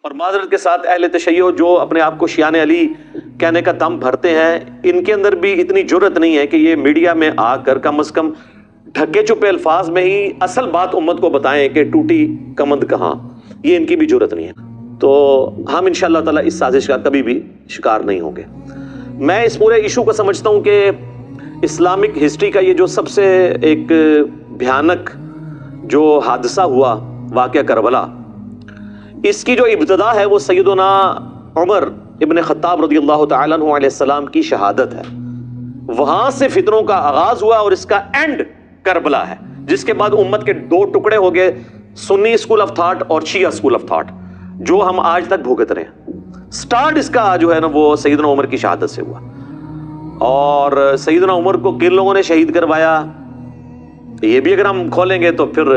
اور معذرت کے ساتھ اہل تشیع جو اپنے آپ کو شیعان علی کہنے کا دم بھرتے ہیں، ان کے اندر بھی اتنی جرأت نہیں ہے کہ یہ میڈیا میں آ کر کم از کم ڈھکے چھپے الفاظ میں ہی اصل بات امت کو بتائیں کہ ٹوٹی کمند کہاں. یہ ان کی بھی جرأت نہیں ہے. تو ہم انشاءاللہ تعالیٰ اس سازش کا کبھی بھی شکار نہیں ہوں گے. میں اس پورے ایشو کو سمجھتا ہوں کہ اسلامک ہسٹری کا یہ جو سب سے ایک بھیانک جو حادثہ ہوا، واقعہ کربلا، اس کی جو ابتدا ہے وہ سیدنا عمر ابن خطاب رضی اللہ تعالیٰ عنہ علیہ السلام کی شہادت ہے. وہاں سے فتنوں کا آغاز ہوا اور اس کا اینڈ کربلا ہے، جس کے بعد امت کے دو ٹکڑے ہو گئے، سنی اسکول آف تھاٹ اور شیعہ اسکول آف تھاٹ، جو ہم آج تک بھوگت رہے ہیں. سٹارٹ اس کا جو ہے نا وہ سیدنا عمر کی شہادت سے ہوا، اور سیدنا عمر کو کن لوگوں نے شہید کروایا یہ بھی اگر ہم کھولیں گے تو پھر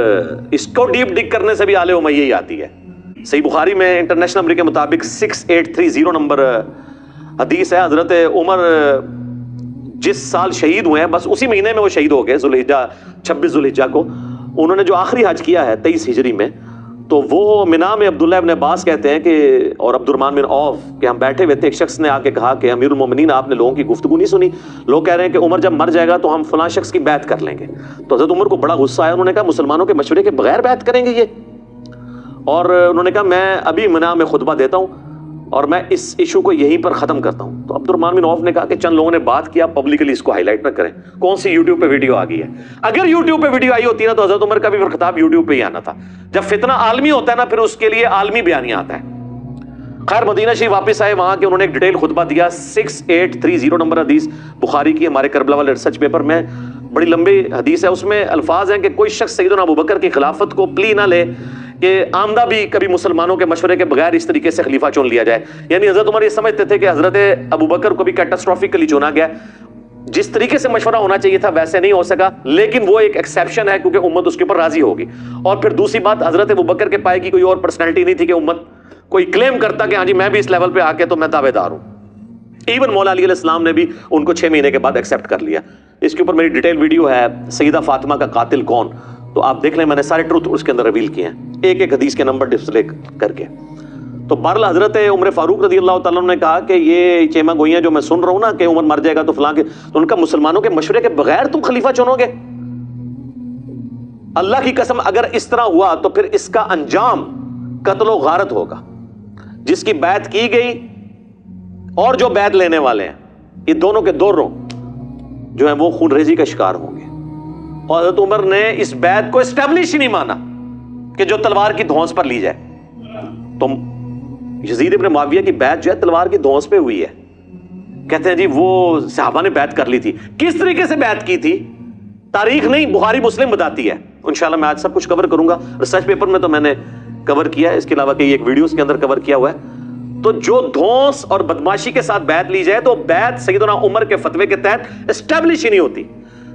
اس کو ڈیپ ڈگ کرنے سے بھی آل امیہ ہی آتی ہے. صحیح بخاری میں انٹرنیشنل نمبر کے مطابق 6830 نمبر حدیث ہے. حضرت عمر جس سال شہید ہوئے ہیں بس اسی مہینے میں وہ شہید ہو گئے، 26 ذوالحجہ کو. انہوں نے جو آخری حج کیا ہے 23 ہجری میں، تو وہ مینا میں عبداللہ ابن عباس کہتے ہیں کہ اور عبد الرحمن بن عوف کہ ہم بیٹھے ہوئے تھے، ایک شخص نے آ کے کہا کہ امیر المومنین آپ نے لوگوں کی گفتگو نہیں سنی، لوگ کہہ رہے ہیں کہ عمر جب مر جائے گا تو ہم فلاں شخص کی بیعت کر لیں گے. تو حضرت عمر کو بڑا غصہ آیا، انہوں نے کہا مسلمانوں کے مشورے کے بغیر بیعت کریں گے یہ؟ اور انہوں نے کہا میں ابھی منا میں خطبہ دیتا ہوں اور میں اس ایشو کو یہیں پر ختم کرتا ہوں. تو عبد الرحمن بن عوف نے کہا کہ چند لوگوں نے بات کیا، پبلکلی اس کو ہائی لائٹ نہ کریں. کون سی یوٹیوب پہ ویڈیو آ گئی ہے؟ اگر یوٹیوب پہ ویڈیو آئی ہوتی نا تو حضرت عمر کا بھی خطاب یوٹیوب پہ ہی آنا تھا. جب فتنہ عالمی ہوتا ہے نا پھر اس کے لیے عالمی بیانیہ آتا ہے. خیر مدینہ شریف واپس آئے، وہاں کے انہوں نے ایک ڈیٹیل خطبہ دیا. 6830 نمبر حدیث بخاری کی، ہمارے کربلا والے ریسرچ پیپر میں بڑی لمبی حدیث ہے. اس میں الفاظ ہیں کہ کوئی شخص سیدنا ابوبکر کی خلافت کو پلی نہ لے کہ آمدہ بھی کبھی مسلمانوں کے مشورے کے بغیر اس طریقے سے خلیفہ چن لیا جائے. یعنی حضرت عمر یہ سمجھتے تھے کہ حضرت ابوبکر کو بھی کیٹاسٹروفکلی چنا گیا، جس طریقے سے مشورہ ہونا چاہیے تھا ویسے نہیں ہو سکا، لیکن وہ ایک ایکسیپشن ہے کیونکہ امت اس کے اوپر راضی ہوگی. اور پھر دوسری بات، حضرت ابوبکر کے پائے کی کوئی اور پرسنالٹی نہیں تھی کہ امت کوئی کلیم کرتا کہ ہاں جی میں بھی اس لیول پہ آ کے تو میں دعوے دار ہوں. ایون مولا علی علیہ السلام نے بھی ان کو 6 مہینے کے بعد ایکسیپٹ کر لیا. اس کے اوپر میری ڈیٹیل ویڈیو ہے، سیدہ فاطمہ کا قاتل کون، تو آپ دیکھ لیں، میں نے سارے ٹروتھ اس کے اندر ریویل کیے ہیں ایک ایک حدیث کے نمبر ڈسپلے کر کے. تو بہرحال حضرت عمر فاروق رضی اللہ تعالیٰ عنہ نے کہا کہ یہ چیما گوئیاں جو میں سن رہا ہوں نا کہ عمر مر جائے گا تو فلاں کے، تو ان کا مسلمانوں کے مشورے کے بغیر تم خلیفہ چنو گے؟ اللہ کی قسم اگر اس طرح ہوا تو پھر اس کا انجام قتل و غارت ہوگا. جس کی بیعت کی گئی اور جو بیعت لینے والے ہیں، یہ دونوں کے دونوں جو ہیں وہ خون ریزی کا شکار ہوں گے. اور حضرت عمر نے اس بیعت کو اسٹیبلش ہی نہیں مانا کہ جو تلوار کی دھونس پر لی جائے. تو یزید ابن معاویہ کی بیعت جو ہے تلوار کی دھونس پہ ہوئی ہے. کہتے ہیں جی وہ صحابہ نے بیعت کر لی تھی. کس طریقے سے بیعت کی تھی تاریخ نہیں، بخاری مسلم بتاتی ہے. انشاءاللہ میں آج سب کچھ کور کروں گا. ریسرچ پیپر میں تو میں نے کور کیا ہے، اس کے علاوہ کئی ایک ویڈیوز کے اندر کور کیا ہوا ہے. تو جو دھونس اور بدماشی کے ساتھ بیعت لی جائے تو بیعت سیدنا عمر کے فتوے کے تحت اسٹیبلش ہی نہیں ہوتی.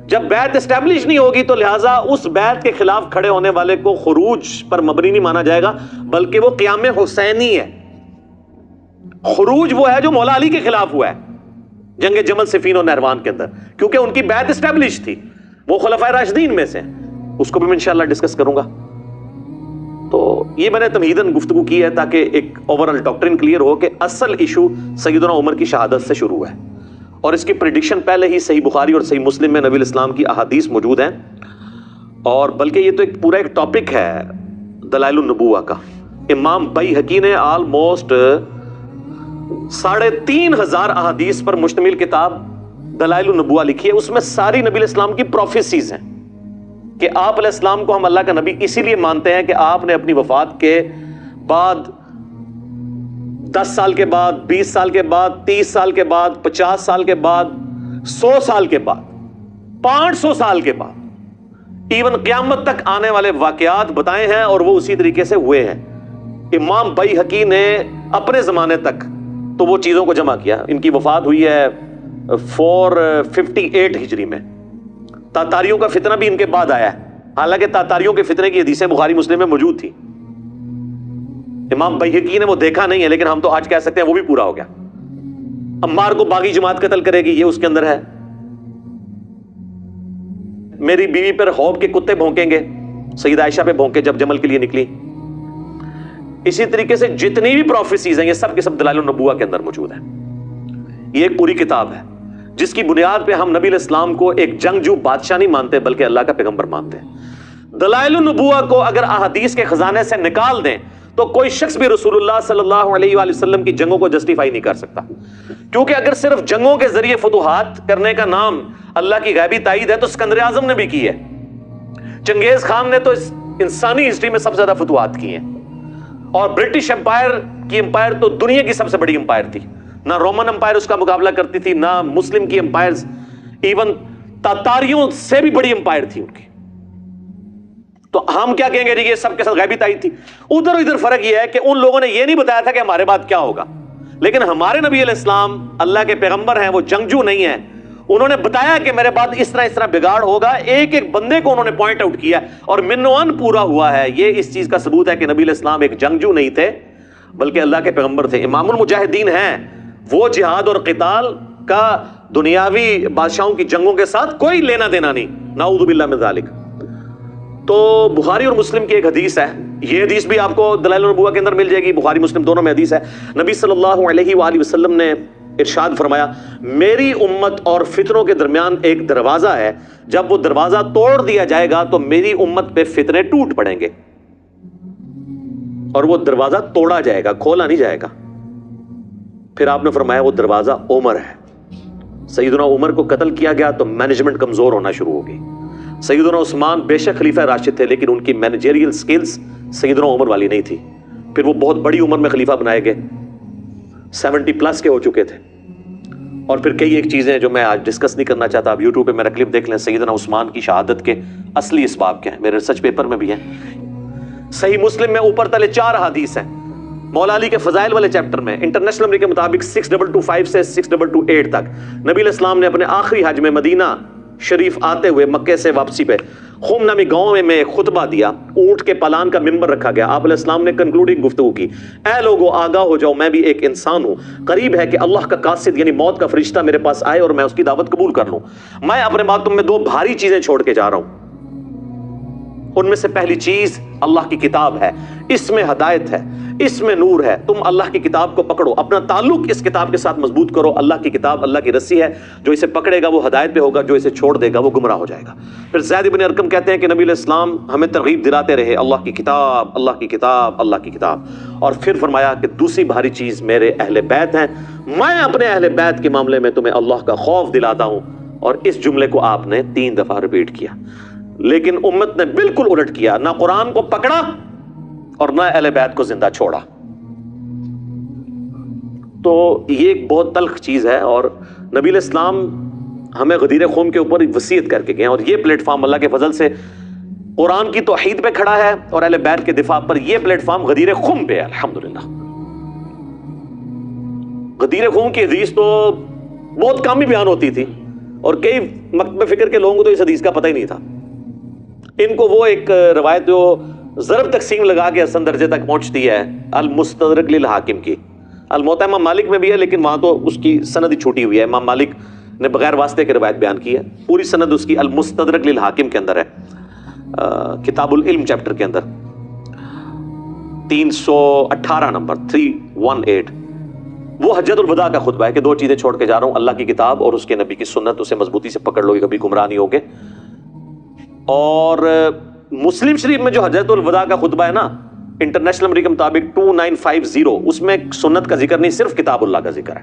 جب بیعت اسٹیبلش نہیں ہوگی تو لہٰذا اس بیعت کے خلاف کھڑے ہونے والے کو خروج پر مبنی نہیں مانا جائے گا، بلکہ وہ قیام حسینی ہے. خروج وہ ہے جو مولا علی کے خلاف ہوا ہے جنگ جمل صفین اور نہروان کے اندر، کیونکہ ان کی بیعت اسٹیبلش تھی، وہ خلفائے راشدین میں سے. اس کو بھی میں انشاءاللہ ڈسکس کروں گا. تو یہ میں نے تمہیداً گفتگو کی ہے تاکہ ایک اوورال ڈاکٹرن کلیئر ہو کہ اصل ایشو سیدنا عمر کی شہادت سے شروع ہے، اور اس کی پریڈکشن پہلے ہی صحیح بخاری اور صحیح مسلم میں نبی الاسلام کی احادیث موجود ہیں. اور بلکہ یہ تو ایک پورا ایک ٹاپک ہے دلائل النبوہ کا. امام بیہقی نے آلموسٹ 3500 احادیث پر مشتمل کتاب دلائل النبوہ لکھی ہے. اس میں ساری نبی الاسلام کی پروفیسیز ہیں کہ آپ علیہ السلام کو ہم اللہ کا نبی اسی لیے مانتے ہیں کہ آپ نے اپنی وفات کے بعد 10 سال کے بعد، 20 سال کے بعد، 30 سال کے بعد، 50 سال کے بعد، 100 سال کے بعد، 500 سال کے بعد، ایون قیامت تک آنے والے واقعات بتائے ہیں اور وہ اسی طریقے سے ہوئے ہیں. امام بیہقی نے اپنے زمانے تک تو وہ چیزوں کو جمع کیا. ان کی وفات ہوئی ہے 458 ہجری میں. تاتاریوں کا فتنہ بھی ان کے بعد آیا ہے، حالانکہ تاتاریوں کے فتنے کی حدیثیں بخاری مسلم میں موجود تھی. امام بیہقی نے وہ دیکھا نہیں ہے، لیکن ہم تو آج کہہ سکتے ہیں وہ بھی پورا ہو گیا. عمار کو باغی جماعت قتل کرے گی، یہ اس کے اندر ہے. میری بیوی پر خوف کے کتے بھونکیں گے، سیدہ عائشہ پہ بھونکے جب جمل کے لیے نکلی. اسی طریقے سے جتنی بھی پروفیسیز ہیں یہ سب کے سب دلائل النبوہ کے اندر موجود ہیں. یہ ایک پوری کتاب ہے جس کی بنیاد پہ ہم نبی علیہ السلام کو ایک جنگجو بادشاہ نہیں مانتے بلکہ اللہ کا پیغمبر مانتے ہیں. دلائل النبوہ کو اگر احادیث کے خزانے سے نکال دیں تو کوئی شخص بھی رسول اللہ صلی اللہ علیہ وآلہ وسلم کی جنگوں کو جسٹیفائی نہیں کر سکتا. کیونکہ اگر صرف جنگوں کے ذریعے فتوحات کرنے کا نام اللہ کی غیبی تائید ہے تو سکندر اعظم نے بھی کی ہے. چنگیز خان نے تو انسانی ہسٹری میں سب سے زیادہ فتوحات کی ہیں. اور برٹش امپائر کی امپائر تو دنیا کی سب سے بڑی امپائر تھی. نہ رومن امپائر اس کا مقابلہ کرتی تھی نہ مسلم کی امپائرز، ایون تاتاریوں سے بھی بڑی امپائر تھی ان کی. تو ہم کیا کہیں گے یہ سب کے ساتھ غیبی تائید تھی. ادھر فرق یہ ہے کہ ان لوگوں نے یہ نہیں بتایا تھا کہ ہمارے بعد کیا ہوگا، لیکن ہمارے نبی علیہ السلام اللہ کے پیغمبر ہیں، وہ جنگجو نہیں ہیں. انہوں نے بتایا کہ میرے بعد اس طرح بگاڑ ہوگا. ایک ایک بندے کو انہوں نے پوائنٹ آؤٹ کیا اور منوان پورا ہوا ہے. یہ اس چیز کا ثبوت ہے کہ نبی علیہ السلام ایک جنگجو نہیں تھے بلکہ اللہ کے پیغمبر تھے. امام المجاہدین ہیں. وہ جہاد اور قتال کا دنیاوی بادشاہوں کی جنگوں کے ساتھ کوئی لینا دینا نہیں، نعوذ باللہ من ذالک. تو بخاری اور مسلم کی ایک حدیث ہے، یہ حدیث بھی آپ کو دلائل النبوہ کے اندر مل جائے گی. بخاری مسلم دونوں میں حدیث ہے. نبی صلی اللہ علیہ وآلہ وسلم نے ارشاد فرمایا میری امت اور فتنوں کے درمیان ایک دروازہ ہے، جب وہ دروازہ توڑ دیا جائے گا تو میری امت پہ فتنے ٹوٹ پڑیں گے. اور وہ دروازہ توڑا جائے گا، کھولا نہیں جائے گا. پھر آپ نے فرمایا وہ دروازہ عمر ہے. سیدنا عمر کو قتل کیا گیا تو مینجمنٹ کمزور ہونا شروع ہو گئی. سیدنا عثمان بے شک خلیفہ راشد تھے لیکن ان کی مینیجریل سکلز سیدنا عمر والی نہیں تھی. پھر وہ بہت بڑی عمر میں خلیفہ بنائے گئے، 70 پلس کے ہو چکے تھے. اور پھر کئی ایک چیزیں جو میں آج ڈسکس نہیں کرنا چاہتا، آپ یوٹیوب پہ میرا کلپ دیکھ لیں. سیدنا عثمان کی شہادت کے اصلی اسباب کیا ہیں، میرے ریسرچ پیپر میں بھی ہیں. صحیح مسلم میں اوپر تلے 4 حدیث ہیں. مولا علی کے فضائل والے چیپٹر میں انٹرنیشنل نمبر کے مطابق 6225 سے 6228 تک نبی علیہ السلام نے اپنے آخری حج میں مدینہ شریف آتے ہوئے مکے سے واپسی پہ خم نامی گاؤں میں ایک خطبہ دیا. اونٹ کے پالان کا منبر رکھا گیا. آپ علیہ السلام نے کنکلوڈنگ گفتگو کی، اے لوگو آگاہ ہو جاؤ، میں بھی ایک انسان ہوں. قریب ہے کہ اللہ کا قاصد یعنی موت کا فرشتہ میرے پاس آئے اور میں اس کی دعوت قبول کر لوں. میں اپنے بعد تم میں 2 بھاری چیزیں چھوڑ کے جا رہا ہوں. ان میں سے پہلی چیز اللہ کی کتاب ہے. اس میں ہدایت ہے، اس میں نور ہے. تم اللہ کی کتاب کو پکڑو، اپنا تعلق اس کتاب کے ساتھ مضبوط کرو. اللہ کی کتاب اللہ کی رسی ہے، جو اسے پکڑے گا وہ ہدایت پہ ہوگا، جو اسے چھوڑ دے گا وہ گمراہ ہو جائے گا. پھر زید بن ارقم کہتے ہیں کہ نبی علیہ السلام ہمیں ترغیب دلاتے رہے اللہ کی کتاب، اللہ کی کتاب، اللہ کی کتاب. اور پھر فرمایا کہ دوسری بھاری چیز میرے اہل بیت ہیں. میں اپنے اہل بیت کے معاملے میں تمہیں اللہ کا خوف دلاتا ہوں. اور اس جملے کو آپ نے 3 دفعہ ریپیٹ کیا. لیکن امت نے بالکل الٹ کیا، نہ قرآن کو پکڑا اور نہ اہل بیت کو زندہ چھوڑا. تو یہ ایک بہت تلخ چیز ہے. اور نبی علیہ السلام ہمیں غدیر خم کے اوپر وصیت کر کے گئے اور یہ پلیٹ فارم اللہ کے فضل سے قرآن کی توحید پہ کھڑا ہے اور اہل بیت کے دفاع پر یہ پلیٹ فارم غدیر خم پہ ہے. الحمدللہ. غدیر خم کی حدیث تو بہت کم ہی بیان ہوتی تھی اور کئی مکتب فکر کے لوگوں کو تو اس حدیث کا پتہ ہی نہیں تھا. ان کو وہ ایک روایت جو ضرب تقسیم لگا کے حسن درجے تک پہنچتی ہے المستدرک للحاکم کی. الموطا امام مالک میں بھی ہے لیکن وہاں تو اس کی سند ہی چھوٹی ہوئی ہے. امام مالک نے بغیر واسطے کے روایت بیان کی ہے. پوری سند اس کی المستدرک للحاکم کے اندر ہے، کتاب العلم چیپٹر کے اندر 318 نمبر 318. وہ حجت الوداع کا خطبہ ہے کہ 2 چیزیں چھوڑ کے جا رہا ہوں، اللہ کی کتاب اور اس کے نبی کی سنت. اسے مضبوطی سے پکڑ لو گے کبھی گمراہ نہیں ہوگے. اور مسلم شریف میں جو حجت الوداع کا خطبہ ہے نا، انٹرنیشنل نمبر کے مطابق 2950، اس میں سنت کا ذکر نہیں، صرف کتاب اللہ کا ذکر ہے.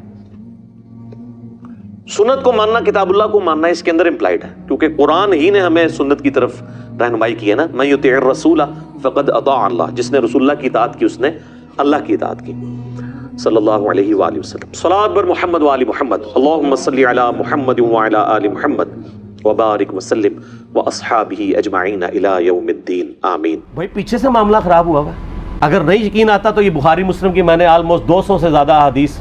سنت کو ماننا، کتاب اللہ کو ماننا اس کے اندر امپلائڈ ہے، کیونکہ قرآن ہی نے ہمیں سنت کی طرف رہنمائی کی ہے نا. من یطیع الرسول فقد اطاع اللہ، جس نے رسول اللہ کی اطاعت کی اس نے اللہ کی اطاعت کی. صلی اللہ علیہ وآلہ وسلم. صلوات بر محمد وآل محمد. اللہم صلی علی محمد وعلی آل محمد وبارک وسلم واصحابہ اجمعین الی یوم الدین آمین. بھائی پیچھے سے معاملہ خراب ہوا ہوا. اگر نہیں یقین آتا تو یہ بخاری مسلم کی میں نے آلموسٹ 200 سے زیادہ حدیث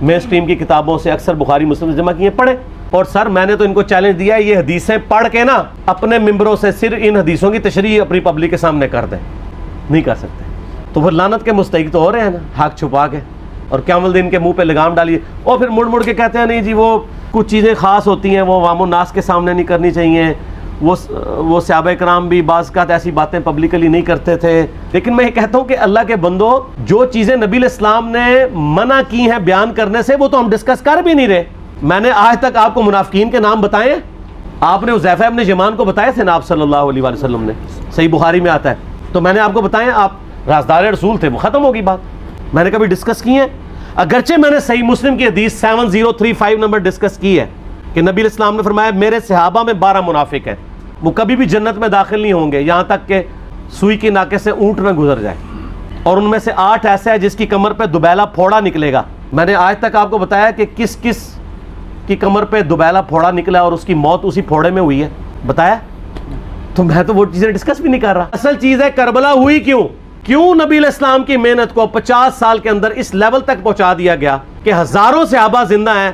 مین اسٹریم کی کتابوں سے اکثر بخاری مسلم جمع کیے پڑھے. اور سر میں نے تو ان کو چیلنج دیا ہے یہ حدیثیں پڑھ کے نا اپنے ممبروں سے صرف ان حدیثوں کی تشریح اپنی پبلک کے سامنے کر دیں. نہیں کر سکتے تو پھر لعنت کے مستحق تو ہو رہے ہیں نا حق چھپا کے، اور قیامت دن کے منہ پہ لگام ڈالیے. اور پھر مڑ مڑ کے کہتے ہیں نہیں جی وہ کچھ چیزیں خاص ہوتی ہیں وہ عوام الناس کے سامنے نہیں کرنی چاہیے، وہ صحابہ کرام بھی بعض اوقات ایسی باتیں پبلکلی نہیں کرتے تھے. لیکن میں یہ کہتا ہوں کہ اللہ کے بندو، جو چیزیں نبی علیہ السلام نے منع کی ہیں بیان کرنے سے، وہ تو ہم ڈسکس کر بھی نہیں رہے. میں نے آج تک آپ کو منافقین کے نام بتائے ہیں؟ آپ نے حذیفہ ابن یمان کو بتائے تھے نا آپ صلی اللہ علیہ وسلم نے؟ صحیح بخاری میں آتا ہے. تو میں نے آپ کو بتایا، آپ رازدار رسول تھے، وہ ختم ہوگی بات. میں نے کبھی ڈسکس کی ہے؟ اگرچہ میں نے صحیح مسلم کی حدیث 7035 نمبر ڈسکس کی ہے کہ نبی علیہ السلام نے فرمایا میرے صحابہ میں 12 منافق ہیں، وہ کبھی بھی جنت میں داخل نہیں ہوں گے یہاں تک کہ سوئی کی ناکے سے اونٹ نہ گزر جائے، اور ان میں سے 8 ایسے ہیں جس کی کمر پہ دوبیلا پھوڑا نکلے گا. میں نے آج تک آپ کو بتایا کہ کس کس کی کمر پہ دوبیلا پھوڑا نکلا اور اس کی موت اسی پھوڑے میں ہوئی ہے؟ بتایا؟ تو میں تو وہ چیزیں ڈسکس بھی نہیں کر رہا. اصل چیز ہے کربلا ہوئی کیوں نبی علیہ السلام کی محنت کو 50 سال کے اندر اس لیول تک پہنچا دیا گیا کہ ہزاروں صحابہ زندہ ہیں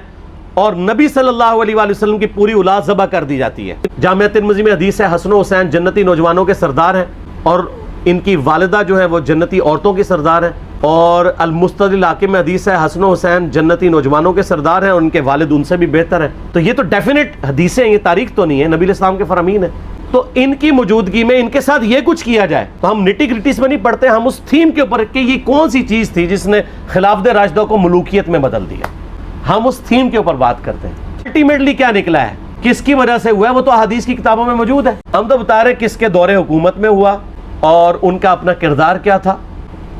اور نبی صلی اللہ علیہ وآلہ وسلم کی پوری اولاد ذبح کر دی جاتی ہے. جامعہ ترمذی میں حدیث ہے حسن و حسین جنتی نوجوانوں کے سردار ہیں، اور ان کی والدہ جو ہے وہ جنتی عورتوں کی سردار ہیں. اور المستدل حاکم میں حدیث ہے حسن و حسین جنتی نوجوانوں کے سردار ہیں اور ان کے والد ان سے بھی بہتر ہیں. تو یہ تو ڈیفینٹ حدیثیں، یہ تاریخ تو نہیں ہے، نبی علیہ السلام کے فرامین ہیں. تو ان کی موجودگی میں ان کے ساتھ یہ کچھ کیا جائے تو ہم نٹی گریٹیز میں نہیں پڑھتے، ہم اس تھیم کے اوپر کہ یہ کون سی چیز تھی جس نے خلافت راشدہ کو ملوکیت میں بدل دیا، ہم اس تھیم کے اوپر بات کرتے ہیں. الٹیمیٹلی کیا نکلا ہے، کس کی وجہ سے ہوا ہے، وہ تو احادیث کی کتابوں میں موجود ہے. ہم تو بتا رہے کس کے دور حکومت میں ہوا اور ان کا اپنا کردار کیا تھا،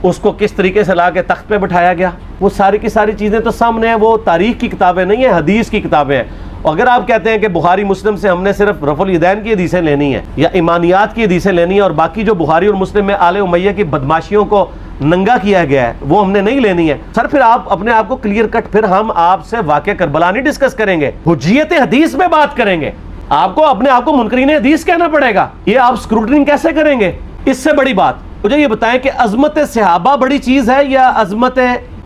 اس کو کس طریقے سے لا کے تخت پہ بٹھایا گیا. وہ ساری کی ساری چیزیں تو سامنے ہیں، وہ تاریخ کی کتابیں نہیں ہیں، حدیث کی کتابیں ہیں. اگر آپ کہتے ہیں کہ بخاری مسلم سے ہم نے صرف رفع الیدین کی حدیثیں لینی ہیں یا ایمانیات کی حدیثیں لینی ہیں اور باقی جو بخاری اور مسلم میں آل امیہ کی بدماشیوں کو ننگا کیا گیا ہے وہ ہم نے نہیں لینی ہے، سر پھر آپ اپنے آپ کو کلیئر کٹ، پھر ہم آپ سے واقعہ کربلا نہیں ڈسکس کریں گے، حجیت حدیث میں بات کریں گے. آپ کو اپنے آپ کو منکرین حدیث کہنا پڑے گا. یہ آپ اسکروٹنگ کیسے کریں گے؟ اس سے بڑی بات مجھے یہ بتائیں کہ عظمت صحابہ بڑی چیز ہے یا عظمت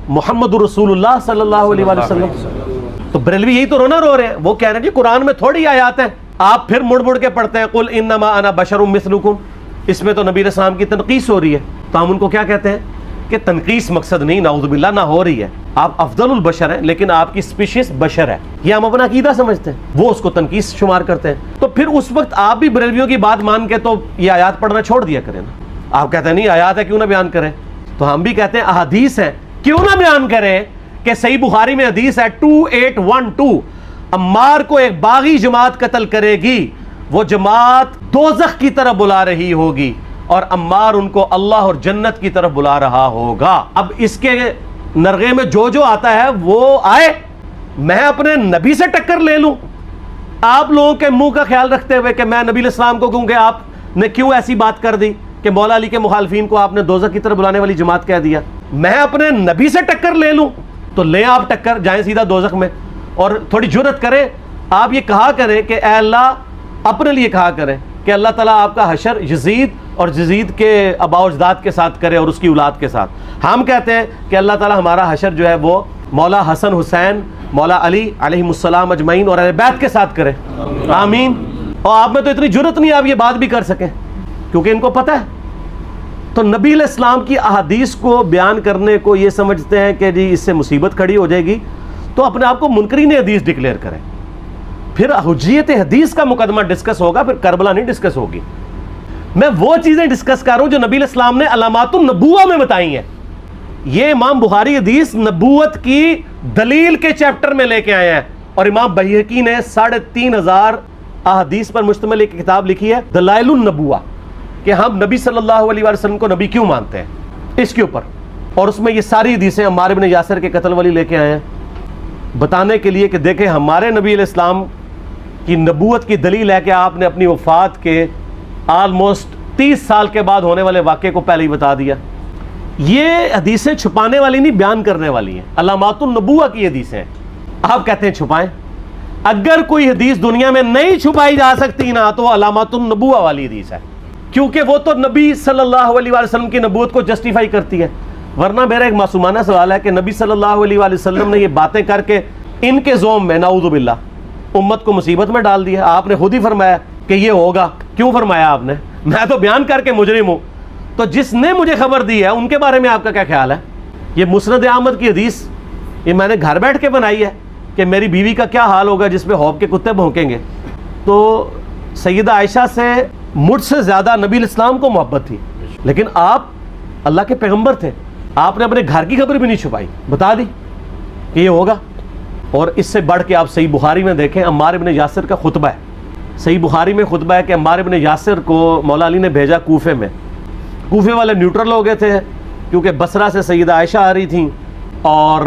محمد رسول اللہ صلی اللہ علیہ وآلہ وسلم؟ تو بریلوی یہی تو رونا رو رہے ہیں، وہ کہہ رہے ہیں جی قرآن میں تھوڑی آیات ہیں، آپ پھر مڑ مڑ کے پڑھتے ہیں قل انما انا بشر مثلکم، اس میں تو نبی علیہ السلام کی تنقیص ہو رہی ہے. تو ہم ان کو کیا کہتے ہیں کہ تنقیص مقصد نہیں، نعوذ باللہ نہ ہو رہی ہے، آپ افضل البشر ہیں لیکن آپ کی سپیشیز بشر ہے، یہ ہم اپنا عقیدہ سمجھتے ہیں، وہ اس کو تنقیص شمار کرتے ہیں. تو پھر اس وقت آپ بھی بریلویوں کی بات مان کے تو یہ آیات پڑھنا چھوڑ دیا کریں نا. آپ کہتے ہیں نہیں آیات ہے کیوں نہ بیان کریں، تو ہم بھی کہتے ہیں احادیث ہیں کیوں نہ بیان کریں کہ صحیح بخاری میں حدیث ہے 2812 عمار کو ایک باغی جماعت قتل کرے گی، وہ جماعت دوزخ کی طرف بلا رہی ہوگی اور عمار ان کو اللہ اور جنت کی طرف بلا رہا ہوگا. اب اس کے نرغے میں جو آتا ہے وہ آئے، میں اپنے نبی سے ٹکر لے لوں آپ لوگوں کے منہ کا خیال رکھتے ہوئے کہ میں نبی علیہ السلام کو کہوں کہ آپ نے کیوں ایسی بات کر دی کہ مولا علی کے مخالفین کو آپ نے دوزخ کی طرف بلانے والی جماعت کہہ دیا. میں اپنے نبی سے ٹکر لے لوں تو لیں آپ ٹکر، جائیں سیدھا دوزخ میں. اور تھوڑی جرت کریں، آپ یہ کہا کریں کہ اے اللہ، اپنے لیے کہا کریں کہ اللہ تعالیٰ آپ کا حشر یزید اور یزید کے آباء و اجداد کے ساتھ کرے اور اس کی اولاد کے ساتھ. ہم کہتے ہیں کہ اللہ تعالیٰ ہمارا حشر جو ہے وہ مولا حسن حسین، مولا علی علیہ السلام اجمعین اور اہل بیت کے ساتھ کرے، آمین. اور آپ میں تو اتنی جرت نہیں آپ یہ بات بھی کر سکیں کیونکہ ان کو پتہ ہے. تو نبی علیہ السلام کی احادیث کو بیان کرنے کو یہ سمجھتے ہیں کہ جی اس سے مصیبت کھڑی ہو جائے گی تو اپنے آپ کو منکرین حدیث ڈکلیئر کریں. پھر حجیت حدیث کا مقدمہ ڈسکس ہوگا، پھر کربلا نہیں ڈسکس ہوگی. میں وہ چیزیں ڈسکس کر رہا ہوں جو نبی علیہ السلام نے علامات النبوہ میں بتائی ہیں. یہ امام بخاری حدیث نبوت کی دلیل کے چیپٹر میں لے کے آئے ہیں، اور امام بہقی نے 3500 احادیث پر مشتمل ایک کتاب لکھی ہے دلائل النبوہ، کہ ہم نبی صلی اللہ علیہ وسلم کو نبی کیوں مانتے ہیں اس کے اوپر. اور اس میں یہ ساری حدیثیں عمار بن یاسر کے قتل والی لے کے آئے ہیں بتانے کے لیے کہ دیکھیں ہمارے نبی علیہ السلام کی نبوت کی دلیل ہے کہ آپ نے اپنی وفات کے آلموسٹ 30 سال کے بعد ہونے والے واقعے کو پہلے ہی بتا دیا. یہ حدیثیں چھپانے والی نہیں، بیان کرنے والی ہیں، علامات النبوہ کی حدیثیں. آپ کہتے ہیں چھپائیں، اگر کوئی حدیث دنیا میں نہیں چھپائی جا سکتی نا تو وہ علامات النبوہ والی حدیث ہے، کیونکہ وہ تو نبی صلی اللہ علیہ وسلم کی نبوت کو جسٹیفائی کرتی ہے. ورنہ میرا ایک معصومانہ سوال ہے کہ نبی صلی اللہ علیہ وسلم نے یہ باتیں کر کے ان کے زوم میں نعوذ باللہ امت کو مصیبت میں ڈال دیا. آپ نے خود ہی فرمایا کہ یہ ہوگا. کیوں فرمایا آپ نے؟ میں تو بیان کر کے مجرم ہوں. تو جس نے مجھے خبر دی ہے ان کے بارے میں آپ کا کیا خیال ہے؟ یہ مسند احمد کی حدیث یہ میں نے گھر بیٹھ کے بنائی ہے کہ میری بیوی کا کیا حال ہوگا جس پہ خوف کے کتے بھونکیں گے. تو سیدہ عائشہ سے مجھ سے زیادہ نبی الاسلام کو محبت تھی، لیکن آپ اللہ کے پیغمبر تھے، آپ نے اپنے گھر کی خبر بھی نہیں چھپائی، بتا دی کہ یہ ہوگا۔ اور اس سے بڑھ کے آپ صحیح بخاری میں دیکھیں، عمار ابن یاسر کا خطبہ ہے، صحیح بخاری میں خطبہ ہے کہ عمار ابن یاسر کو مولا علی نے بھیجا کوفے میں۔ کوفے والے نیوٹرل ہو گئے تھے کیونکہ بصرہ سے سیدہ عائشہ آ رہی تھیں، اور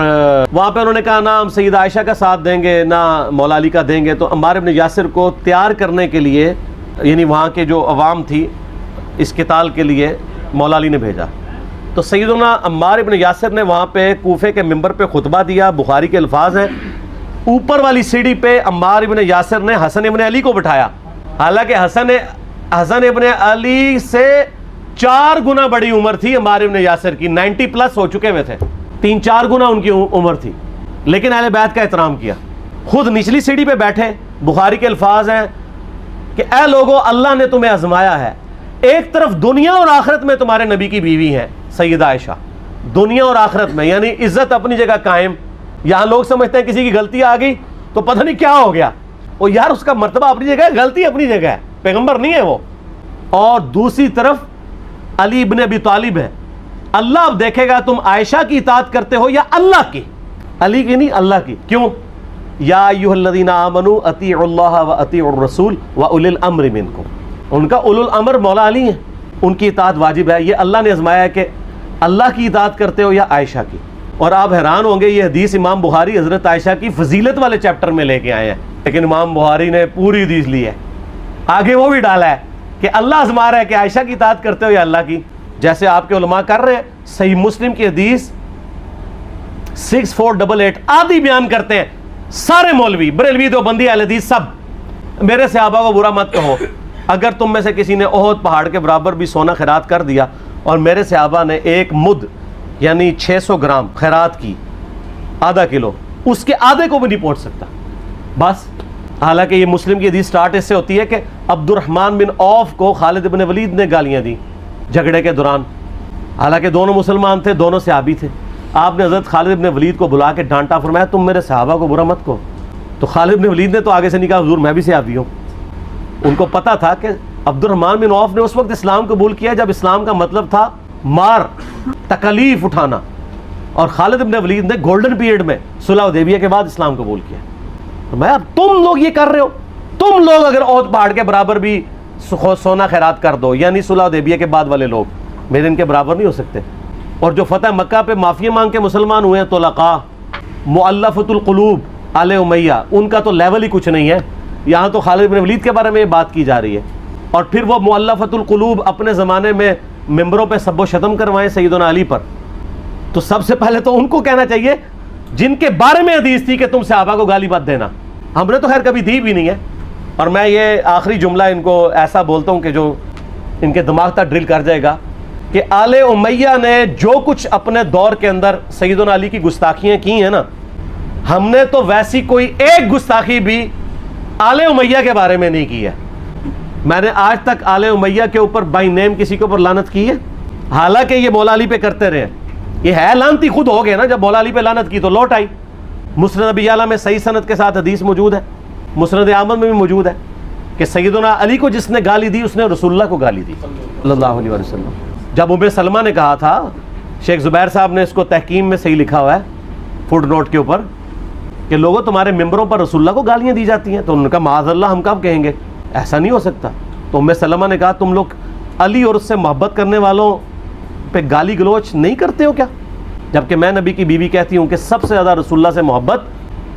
وہاں پہ انہوں نے کہا نہ ہم سیدہ عائشہ کا ساتھ دیں گے نہ مولا علی کا دیں گے، تو عمار ابن یاسر کو تیار کرنے کے لیے، یعنی وہاں کے جو عوام تھی اس قتال کے لیے، مولا علی نے بھیجا۔ تو سیدنا عمار ابن یاسر نے وہاں پہ کوفے کے ممبر پہ خطبہ دیا، بخاری کے الفاظ ہیں، اوپر والی سیڑھی پہ عمار ابن یاسر نے حسن ابن علی کو بٹھایا، حالانکہ حسن ابن علی سے 4 گنا بڑی عمر تھی عمار ابن یاسر کی، 90 پلس ہو چکے ہوئے تھے، 3-4 گنا ان کی عمر تھی، لیکن اہل بیت کا احترام کیا، خود نچلی سیڑھی پہ بیٹھے۔ بخاری کے الفاظ ہیں کہ اے لوگو، اللہ نے تمہیں آزمایا ہے، ایک طرف دنیا اور آخرت میں تمہارے نبی کی بیوی ہے سیدہ عائشہ، دنیا اور آخرت میں، یعنی عزت اپنی جگہ قائم۔ یہاں لوگ سمجھتے ہیں کسی کی غلطی آ گئی تو پتہ نہیں کیا ہو گیا، وہ یار اس کا مرتبہ اپنی جگہ ہے، غلطی اپنی جگہ ہے، پیغمبر نہیں ہے وہ۔ اور دوسری طرف علی ابن ابی طالب ہے، اللہ اب دیکھے گا تم عائشہ کی اطاعت کرتے ہو یا اللہ کی، علی کی نہیں اللہ کی۔ کیوں؟ یا ایھا الذین آمنوا اطیعوا اللہ واطیعوا الرسول واولی الامر منکم، ان کا اولو الامر مولا علی ہیں، ان کی اطاعت واجب ہے۔ یہ اللہ نے آزمایا ہے کہ اللہ کی اطاعت کرتے ہو یا عائشہ کی۔ اور آپ حیران ہوں گے، یہ حدیث امام بخاری حضرت عائشہ کی فضیلت والے چیپٹر میں لے کے آئے ہیں، لیکن امام بخاری نے پوری حدیث لی ہے، آگے وہ بھی ڈالا ہے کہ اللہ آزما رہا ہے کہ عائشہ کی اطاعت کرتے ہو یا اللہ کی، جیسے آپ کے علماء کر رہے ہیں۔ صحیح مسلم کی حدیث 6488 آدھی بیان کرتے ہیں سارے مولوی، بریلوی، دیوبندی، اہل حدیث، سب۔ میرے صحابہ کو برا مت کہو، اگر تم میں سے کسی نے احد پہاڑ کے برابر بھی سونا خیرات کر دیا اور میرے صحابہ نے 1 مد یعنی 600 گرام خیرات کی، آدھا کلو، اس کے آدھے کو بھی نہیں پہنچ سکتا، بس۔ حالانکہ یہ مسلم کی حدیث سٹارٹ اس سے ہوتی ہے کہ عبد الرحمن بن عوف کو خالد بن ولید نے گالیاں دی جھگڑے کے دوران، حالانکہ دونوں مسلمان تھے، دونوں صحابی تھے۔ آپ نے حضرت خالد بن ولید کو بلا کے ڈانٹا، فرمایا تم میرے صحابہ کو برا مت کہو۔ تو خالد بن ولید نے تو آگے سے نہیں کہا حضور میں بھی صحابی ہوں۔ ان کو پتا تھا کہ عبد الرحمن بن عوف نے اس وقت اسلام قبول کیا جب اسلام کا مطلب تھا مار، تکلیف اٹھانا، اور خالد بن ولید نے گولڈن پیریڈ میں صلح حدیبیہ کے بعد اسلام قبول کیا۔ میں اب تم لوگ یہ کر رہے ہو، تم لوگ اگر احد پہاڑ کے برابر بھی سونا خیرات کر دو، یعنی صلح حدیبیہ کے بعد والے لوگ میرے ان کے برابر نہیں ہو سکتے۔ اور جو فتح مکہ پہ معافی مانگ کے مسلمان ہوئے ہیں، طلقاء، مؤلفۃ القلوب، آل امیہ، ان کا تو لیول ہی کچھ نہیں ہے۔ یہاں تو خالد بن ولید کے بارے میں یہ بات کی جا رہی ہے، اور پھر وہ مؤلفۃ القلوب اپنے زمانے میں ممبروں پہ سب و شتم کروائیں سیدنا علی پر۔ تو سب سے پہلے تو ان کو کہنا چاہیے جن کے بارے میں حدیث تھی کہ تم صحابہ کو گالی مت دینا، ہم نے تو خیر کبھی دی بھی نہیں ہے۔ اور میں یہ آخری جملہ ان کو ایسا بولتا ہوں کہ جو ان کے دماغ تک ڈرل کر جائے گا کہ آل امیہ نے جو کچھ اپنے دور کے اندر سیدنا علی کی گستاخیاں کی ہیں نا، ہم نے تو ویسی کوئی ایک گستاخی بھی آل امیہ کے بارے میں نہیں کی ہے۔ میں نے آج تک آل امیہ کے اوپر بائی نیم کسی کے اوپر لعنت کی ہے؟ حالانکہ یہ مولا علی پہ کرتے رہے، یہ ہے لعنتی خود ہو گئے نا، جب مولا علی پہ لعنت کی تو لوٹ آئی۔ مسند ابی اعلیٰ میں صحیح سند کے ساتھ حدیث موجود ہے، مسند احمد میں بھی موجود ہے کہ سیدنا علی کو جس نے گالی دی اس نے رسول اللہ کو گالی دی صلی اللہ علیہ وسلم۔ جب ام سلمہ نے کہا تھا، شیخ زبیر صاحب نے اس کو تحکیم میں صحیح لکھا ہوا ہے فٹ نوٹ کے اوپر، کہ لوگوں تمہارے ممبروں پر رسول اللہ کو گالیاں دی جاتی ہیں، تو انہوں نے کہا معاذ اللہ، ہم کب کہیں گے، ایسا نہیں ہو سکتا۔ تو ام سلمہ نے کہا تم لوگ علی اور اس سے محبت کرنے والوں پہ گالی گلوچ نہیں کرتے ہو کیا؟ جبکہ میں نبی کی بیوی کہتی ہوں کہ سب سے زیادہ رسول اللہ سے محبت،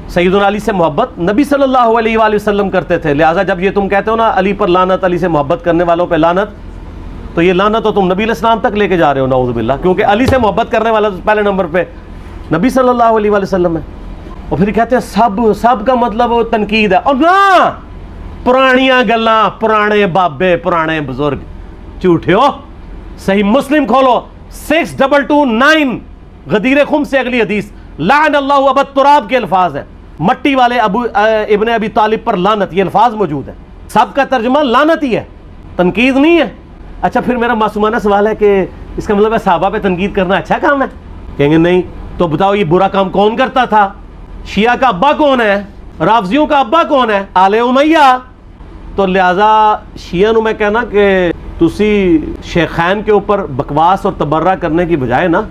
سیدنا علی سے محبت نبی صلی اللہ علیہ وآلہ وسلم کرتے تھے۔ لہٰذا جب یہ تم کہتے ہو نا علی پر لعنت، علی سے محبت کرنے والوں پہ لعنت، تو یہ لعنت تو تم نبی علیہ السلام تک لے کے جا رہے ہو، نعوذ باللہ، کیونکہ علی سے محبت کرنے والا پہلے نمبر پہ نبی صلی اللہ علیہ وآلہ وسلم ہے۔ اور پھر کہتے ہیں سب کا مطلب تنقید ہے، اور نہ، پرانیاں گلاں، پرانے بابے، پرانے بزرگ، جھوٹے ہو۔ صحیح مسلم کھولو 6229 غدیر خم سے اگلی حدیث، لعن اللہ ابا التراب کے الفاظ ہیں، مٹی والے ابن ابی طالب پر لعنت، یہ الفاظ موجود ہیں۔ سب کا ترجمہ لعنت ہی ہے، تنقید نہیں ہے۔ اچھا پھر میرا معصومانہ سوال ہے کہ اس کا مطلب ہے صحابہ پہ تنقید کرنا اچھا کام ہے؟ کہیں گے نہیں، تو بتاؤ یہ برا کام کون کرتا تھا؟ شیعہ کا ابا کون ہے؟ رافضیوں کا ابا کون ہے؟ آل امیہ۔ تو لہٰذا شیعہ نو میں کہنا کہ تسی شیخین کے اوپر بکواس اور تبرہ کرنے کی بجائے نا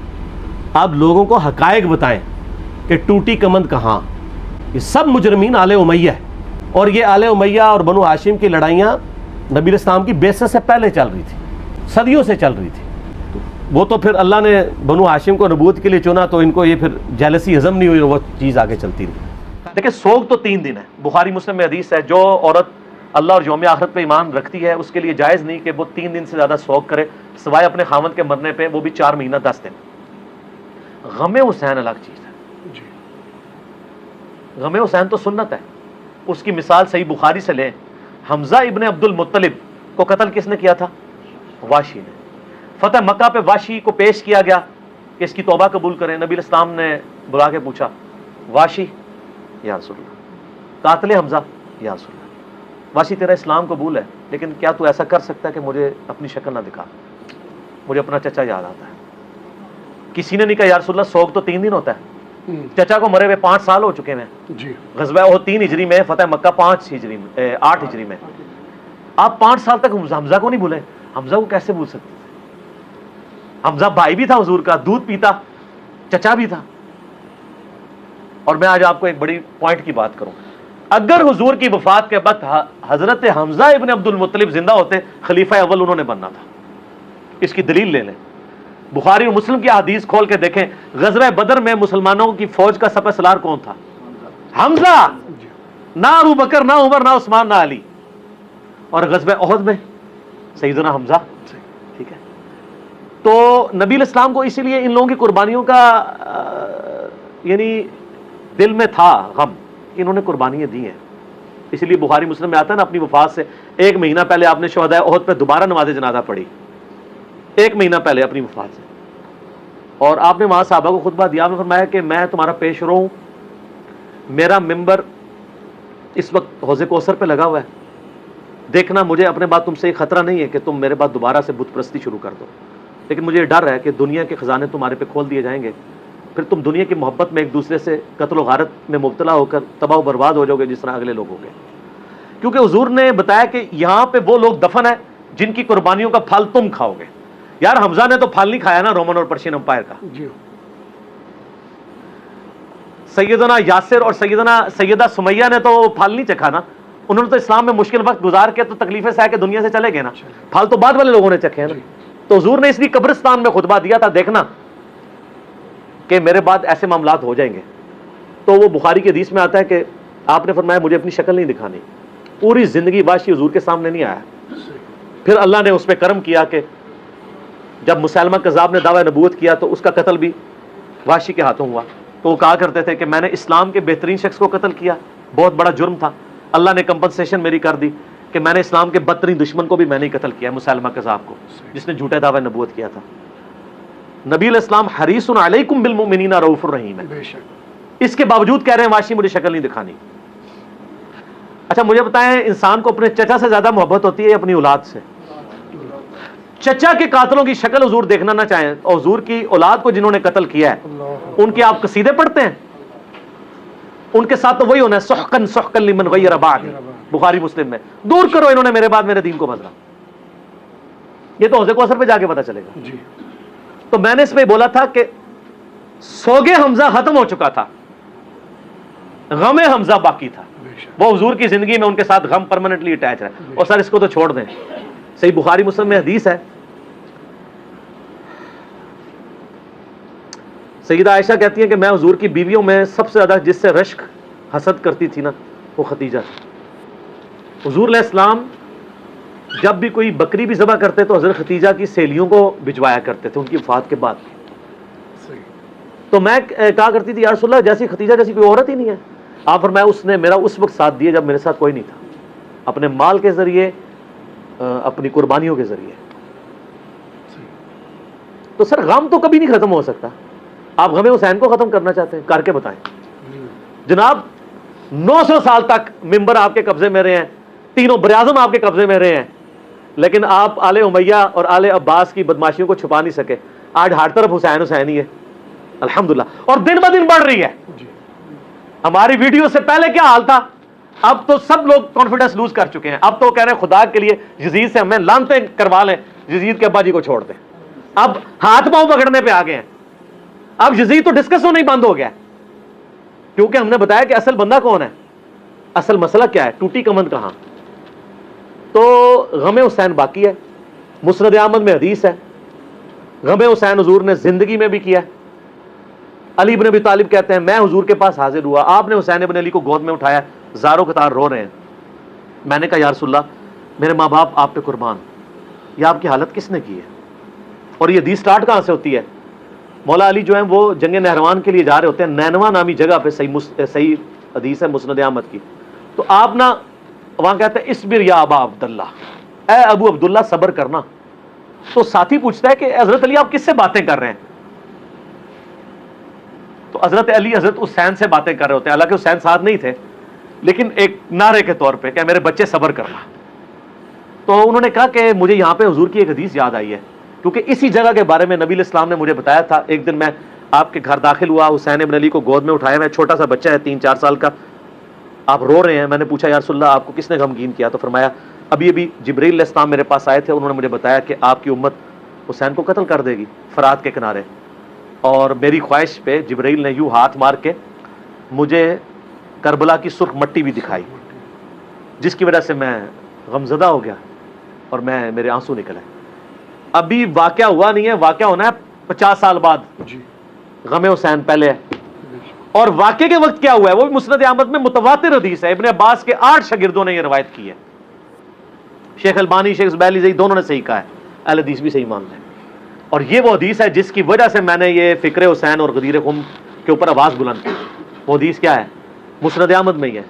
آپ لوگوں کو حقائق بتائیں کہ ٹوٹی کمند کہاں. یہ سب مجرمین آل امیہ ہے، اور یہ آل امیہ اور بنو ہاشم کی لڑائیاں نبی الاسلام کی بعثت سے پہلے چل رہی تھی، صدیوں سے چل رہی تھی. وہ تو پھر اللہ نے بنو ہاشم کو نبوت کے لیے چنا تو ان کو یہ پھر جیلسی ہضم نہیں ہوئی اور وہ چیز آگے چلتی رہی. دیکھیں سوگ تو 3 دن ہے. بخاری مسلم میں حدیث ہے جو عورت اللہ اور یوم آخرت پہ ایمان رکھتی ہے اس کے لیے جائز نہیں کہ وہ 3 دن سے زیادہ سوگ کرے سوائے اپنے خاوند کے مرنے پہ، وہ بھی 4 مہینہ 10 دن. غم حسین الگ چیز ہے. غم حسین تو سنت ہے. اس کی مثال صحیح بخاری سے لیں. حمزہ ابن عبد المطلب کو قتل کس نے کیا تھا؟ واشی نے. فتح مکہ پہ واشی کو پیش کیا گیا کہ اس کی توبہ قبول کریں. نبی الاسلام نے بلا کے پوچھا واشی یا رسول اللہ، قاتل حمزہ یا رسول اللہ، واشی تیرا اسلام قبول ہے لیکن کیا تو ایسا کر سکتا ہے کہ مجھے اپنی شکل نہ دکھا، مجھے اپنا چچا یاد آتا ہے. کسی نے نہیں کہا یا رسول اللہ سوگ تو 3 دن ہوتا ہے، چچا کو مرے ہوئے 5 سال ہو چکے ہیں. غزوہ احد 3 ہجری میں، فتح مکہ 8 ہجری میں. آپ 5 سال تک حمزہ کو نہیں بھولے. حمزہ کو کیسے بھول سکتے؟ حمزہ بھائی بھی تھا حضور کا، دودھ پیتا، چچا بھی تھا. اور میں آج آپ کو ایک بڑی پوائنٹ کی بات کروں. اگر حضور کی وفات کے بعد حضرت حمزہ ابن عبد المطلب زندہ ہوتے، خلیفہ اول انہوں نے بننا تھا. اس کی دلیل لے لیں. بخاری اور مسلم کی حدیث کھول کے دیکھیں. غزوہ بدر میں مسلمانوں کی فوج کا سپہ سالار کون تھا؟ حمزہ. نہ ابو بکر، نہ عمر، نہ عثمان، نہ علی. اور غزوہ احد میں سیدنا حمزہ. ٹھیک ہے. تو نبی الاسلام کو اسی لیے ان لوگوں کی قربانیوں کا یعنی دل میں تھا غم کہ انہوں نے قربانیاں دی ہیں. اس لیے بخاری مسلم میں آتا ہے نا اپنی وفات سے 1 مہینہ پہلے آپ نے شہداء احد پہ دوبارہ نماز جنازہ پڑھی. 1 مہینہ پہلے اپنی وفات سے. اور آپ نے وہاں صحابہ کو خطبہ دیا. آپ نے فرمایا کہ میں تمہارا پیش رو ہوں. میرا ممبر اس وقت حوض کوثر پہ لگا ہوا ہے. دیکھنا مجھے اپنے بعد تم سے یہ خطرہ نہیں ہے کہ تم میرے بعد دوبارہ سے بت پرستی شروع کر دو، لیکن مجھے یہ ڈر ہے کہ دنیا کے خزانے تمہارے پہ کھول دیے جائیں گے، پھر تم دنیا کی محبت میں ایک دوسرے سے قتل و غارت میں مبتلا ہو کر تباہ و برباد ہو جاؤ گے جس طرح اگلے لوگ ہو گئے. کیونکہ حضور نے بتایا کہ یہاں پہ وہ لوگ دفن ہیں جن کی قربانیوں کا پھل تم کھاؤ گے. یار حمزہ نے تو پھل نہیں کھایا نا رومن اور پرشین امپائر کا. سیدنا یاسر اور سیدہ سمیہ نے تو پھل نہیں چکھا نا. انہوں نے تو اسلام میں مشکل وقت گزار کے تو تکلیفیں سہ کے دنیا سے چلے گئے نا. پھل تو بعد والے لوگوں نے چکھے ہیں نا. تو حضور نے اس لیے قبرستان میں خطبہ دیا تھا دیکھنا کہ میرے بعد ایسے معاملات ہو جائیں گے. تو وہ بخاری کی حدیث میں آتا ہے کہ آپ نے فرمایا مجھے اپنی شکل نہیں دکھانی. پوری زندگی واشی حضور کے سامنے نہیں آیا. پھر اللہ نے اس پہ کرم کیا کہ جب مسلمہ کذاب نے دعوی نبوت کیا تو اس کا قتل بھی واشی کے ہاتھوں ہوا. تو وہ کہا کرتے تھے کہ میں نے اسلام کے بہترین شخص کو قتل کیا، بہت بڑا جرم تھا. اللہ نے کمپنسیشن میری کر دی کہ میں نے اسلام کے بدترین دشمن کو بھی میں نے قتل کیا، مسلمہ کذاب کو، جس نے جھوٹے دعوی نبوت کیا تھا. نبی الاسلام حریص علیکم بالمؤمنین رؤوف الرحیم ہے. اس کے باوجود کہہ رہے ہیں واشی مجھے شکل نہیں دکھانی. اچھا مجھے بتائیں انسان کو اپنے چچا سے زیادہ محبت ہوتی ہے اپنی اولاد سے؟ چچا کے قاتلوں کی شکل حضور دیکھنا نہ چاہیں اور حضور کی اولاد کو جنہوں نے قتل کیا ہے ان کے آپ قصیدے پڑھتے ہیں؟ ان کے ساتھ تو وہی ہونا ہے سحقن سحقن لمن غیر بعد. بخاری مسلم میں دور کرو انہوں نے میرے بعد میرے دین کو بدلا. یہ تو حوض کوثر پہ جا کے پتہ چلے گا. تو میں نے اس میں بولا تھا کہ سوگے حمزہ ختم ہو چکا تھا، غم حمزہ باقی تھا. وہ حضور کی زندگی میں ان کے ساتھ غم پرماننٹلی اٹیچ ہے. اور سر اس کو تو چھوڑ دیں. صحیح بخاری مسلم میں حدیث ہے، سیدہ عائشہ کہتی ہیں کہ میں حضور کی بیویوں میں سب سے زیادہ جس سے رشک حسد کرتی تھی نا وہ خدیجہ تھی. حضور علیہ السلام جب بھی کوئی بکری بھی ذبح کرتے تو حضرت خدیجہ کی سہیلیوں کو بھجوایا کرتے تھے ان کی وفات کے بعد. تو میں کہا کرتی تھی یا رسول اللہ جیسی خدیجہ جیسی کوئی عورت ہی نہیں ہے. آپ فرمایا اس نے میرا اس وقت ساتھ دیا جب میرے ساتھ کوئی نہیں تھا، اپنے مال کے ذریعے، اپنی قربانیوں کے ذریعے. تو سر غم تو کبھی نہیں ختم ہو سکتا. آپ غم حسین کو ختم کرنا چاہتے ہیں، کر کے بتائیں. جناب 900 سال تک ممبر آپ کے قبضے میں رہے ہیں، تینوں براعظم آپ کے قبضے میں رہے ہیں، لیکن آپ آل امیہ اور آل عباس کی بدماشیوں کو چھپا نہیں سکے. آج ہر طرف حسین حسین ہی ہے الحمدللہ، اور دن بہ دن بڑھ رہی ہے. ہماری ویڈیو سے پہلے کیا حال تھا؟ اب تو سب لوگ کانفیڈنس لوز کر چکے ہیں. اب تو کہہ رہے ہیں خدا کے لیے یزید سے ہمیں لعنتیں کروا لیں, یزید کے ابا جی کو چھوڑ دیں. اب ہاتھ پاؤں پکڑنے پہ آ گئے ہیں. اب یزید تو ڈسکس ہونا ہی بند ہو گیا, کیونکہ ہم نے بتایا کہ اصل بندہ کون ہے, اصل مسئلہ کیا ہے, ٹوٹی کمند کہاں. تو غم حسین باقی ہے, مسند احمد میں حدیث ہے, غم حسین حضور نے زندگی میں بھی کیا ہے. علی بن ابی طالب کہتے ہیں میں حضور کے پاس حاضر ہوا, آپ نے حسین ابن علی کو گود میں اٹھایا, زاروں قطار رو رہے ہیں. میں نے کہا یا رسول اللہ میرے ماں باپ آپ پہ قربان, یہ آپ کی حالت کس نے کی ہے. اور یہ حدیث سٹارٹ کہاں سے ہوتی ہے, مولا علی جو ہیں وہ جنگ نہروان کے لیے جا رہے ہوتے ہیں, نینوا نامی جگہ پہ, صحیح حدیث ہے مسند احمد کی. تو آپ نا وہاں کہتے ہیں اسبر یا ابا عبداللہ, اے ابو عبداللہ صبر کرنا. تو ساتھی پوچھتا ہے کہ حضرت علی آپ کس سے باتیں کر رہے ہیں. تو حضرت علی حضرت حسین سے باتیں کر رہے ہوتے ہیں, حالانکہ حسین ساتھ نہیں تھے, لیکن ایک نعرے کے طور پہ کہ میرے بچے صبر کرنا. تو انہوں نے کہا کہ مجھے یہاں پہ حضور کی ایک حدیث یاد آئی ہے, کیونکہ اسی جگہ کے بارے میں نبی علیہ السلام نے مجھے بتایا تھا. ایک دن میں آپ کے گھر داخل ہوا, حسین ابن علی کو گود میں اٹھایا, میں چھوٹا سا بچہ ہے 3-4 سال کا, آپ رو رہے ہیں. میں نے پوچھا یا رسول اللہ آپ کو کس نے غمگین کیا, تو فرمایا ابھی جبرائیل علیہ السلام میرے پاس آئے تھے, انہوں نے مجھے بتایا کہ آپ کی امت حسین کو قتل کر دے گی فرات کے کنارے. اور میری خواہش پہ جبرائیل نے یوں ہاتھ مار کے مجھے کربلا کی سرخ مٹی بھی دکھائی, جس کی وجہ سے میں غمزدہ ہو گیا اور میرے آنسو نکلے. ابھی واقعہ ہوا نہیں ہے, واقعہ ہونا ہے 50 سال بعد. غم حسین پہلے ہے. اور واقعے کے وقت کیا ہوا ہے وہ بھی مسند احمد میں متواتر حدیث ہے. ابن عباس کے 8 شاگردوں نے یہ روایت کی ہے. شیخ البانی, شیخ زبیلی زئی دونوں نے صحیح کہا ہے, اہل حدیث بھی صحیح مانتے ہیں. اور یہ وہ حدیث ہے جس کی وجہ سے میں نے یہ فکر حسین اور غدیر خم کے اوپر آواز بلند کی. وہ حدیث کیا ہے, مسند احمد میں ہی ہے.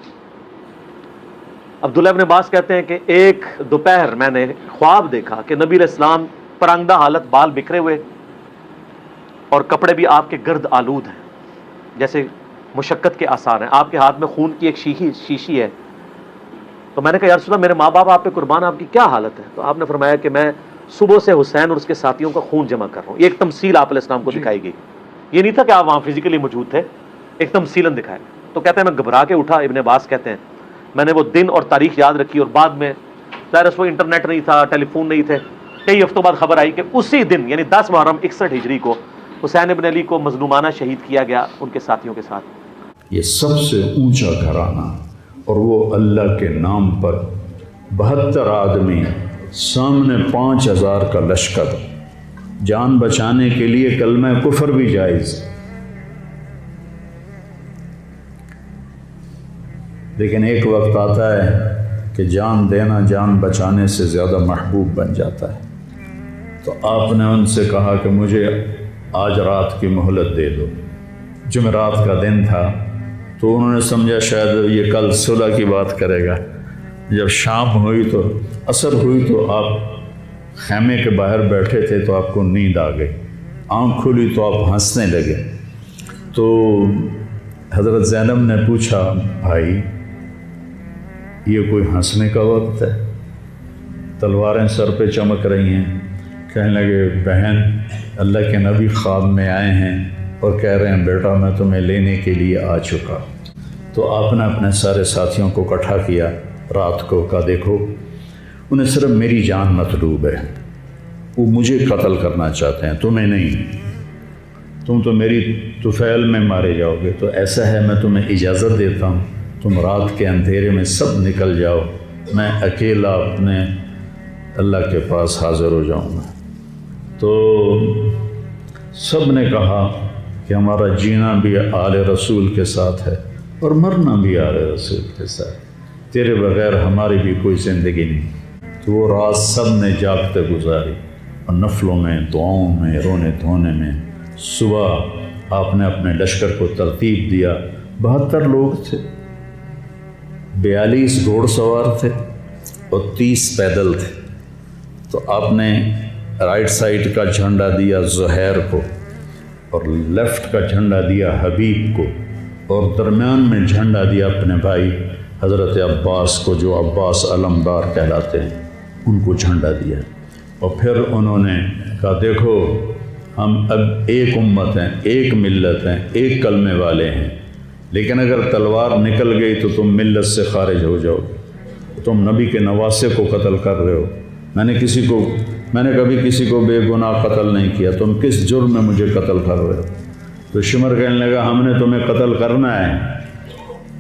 عبداللہ ابن عباس کہتے ہیں کہ ایک دوپہر میں نے خواب دیکھا کہ نبی علیہ السلام پرانگدہ حالت, بال بکھرے ہوئے اور کپڑے بھی آپ کے گرد آلود ہیں, جیسے مشقت کے آثار ہیں. آپ کے ہاتھ میں خون کی ایک شیشی ہے. تو میں نے کہا یا رسول اللہ میرے ماں باپ آپ پہ قربان, آپ کی کیا حالت ہے. تو آپ نے فرمایا کہ میں صبح سے حسین اور اس کے ساتھیوں کا خون جمع کر رہا ہوں. یہ ایک تمثیل آپ علیہ السلام کو دکھائی گئی, یہ نہیں تھا کہ آپ وہاں فزیکلی موجود تھے, ایک تمثیلاً دکھایا. تو کہتے ہیں میں گھبرا کے اٹھا. ابن عباس کہتے ہیں میں نے وہ دن اور تاریخ یاد رکھی, اور بعد میں ظاہر اس وقت انٹرنیٹ نہیں تھا, ٹیلی فون نہیں تھے, کئی ہفتوں بعد خبر آئی کہ اسی دن یعنی 10 محرم 61 ہجری کو حسین ابن علی کو مظلومانہ شہید کیا گیا ان کے ساتھیوں کے ساتھ. یہ سب سے اونچا گھرانہ, اور وہ اللہ کے نام پر 72 آدمی, سامنے 5000 کا لشکر, جان بچانے کے لیے کلمہ کفر بھی جائز. لیکن ایک وقت آتا ہے کہ جان دینا جان بچانے سے زیادہ محبوب بن جاتا ہے. تو آپ نے ان سے کہا کہ مجھے آج رات کی مہلت دے دو. جمعرات کا دن تھا, تو انہوں نے سمجھا شاید یہ کل صلح کی بات کرے گا. جب شام ہوئی تو عصر ہوئی تو آپ خیمے کے باہر بیٹھے تھے, تو آپ کو نیند آ گئی. آنکھ کھلی تو آپ ہنسنے لگے. تو حضرت زینب نے پوچھا بھائی یہ کوئی ہنسنے کا وقت ہے؟ تلواریں سر پہ چمک رہی ہیں. کہنے لگے بہن اللہ کے نبی خواب میں آئے ہیں اور کہہ رہے ہیں بیٹا میں تمہیں لینے کے لیے آ چکا. تو آپ نے اپنے سارے ساتھیوں کو اکٹھا کیا رات کو, کہا دیکھو انہیں صرف میری جان مطلوب ہے, وہ مجھے قتل کرنا چاہتے ہیں, تمہیں نہیں. تم تو میری طفیل میں مارے جاؤ گے. تو ایسا ہے میں تمہیں اجازت دیتا ہوں, تم رات کے اندھیرے میں سب نکل جاؤ, میں اکیلا اپنے اللہ کے پاس حاضر ہو جاؤں گا. تو سب نے کہا کہ ہمارا جینا بھی آل رسول کے ساتھ ہے اور مرنا بھی آل رسول کے ساتھ, تیرے بغیر ہماری بھی کوئی زندگی نہیں. تو وہ رات سب نے جاگتے گزاری, اور نفلوں میں, دعاؤں میں, رونے دھونے میں. صبح آپ نے اپنے لشکر کو ترتیب دیا. 72 لوگ تھے, 42 گھوڑ سوار تھے اور 30 پیدل تھے. تو آپ نے رائٹ سائڈ کا جھنڈا دیا زہیر کو, اور لیفٹ کا جھنڈا دیا حبیب کو, اور درمیان میں جھنڈا دیا اپنے بھائی حضرت عباس کو, جو عباس علمدار کہلاتے ہیں, ان کو جھنڈا دیا. اور پھر انہوں نے کہا دیکھو ہم اب ایک امت ہیں, ایک ملت ہیں, ایک کلمے والے ہیں, لیکن اگر تلوار نکل گئی تو تم ملت سے خارج ہو جاؤ گے. تم نبی کے نواسے کو قتل کر رہے ہو. میں نے کبھی کسی کو بے گناہ قتل نہیں کیا. تم کس جرم میں مجھے قتل کر رہے ہو؟ تو شمر کہنے لگا ہم نے تمہیں قتل کرنا ہے.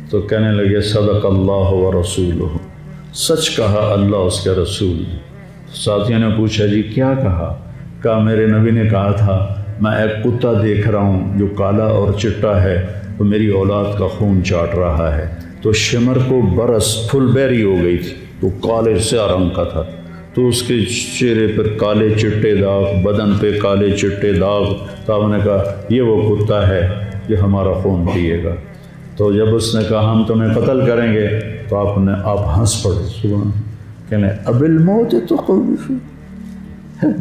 تو کہنے لگے صدق اللہ و رسولہ، سچ کہا اللہ اس کے رسول. ساتھیوں نے پوچھا جی کیا کہا؟ کہا میرے نبی نے کہا تھا میں ایک کتا دیکھ رہا ہوں جو کالا اور چٹا ہے، تو میری اولاد کا خون چاٹ رہا ہے. تو شمر کو برس پھل بیری ہو گئی تھی، تو کالے سیاہ رنگ کا تھا. تو اس کے چہرے پر کالے چٹے داغ، بدن پہ کالے چٹے داغ. تو آپ نے کہا یہ وہ کتا ہے جو ہمارا خون پیے گا. تو جب اس نے کہا ہم تمہیں قتل کریں گے تو آپ ہنس پڑے. سبحان، کہنے اب الموت تو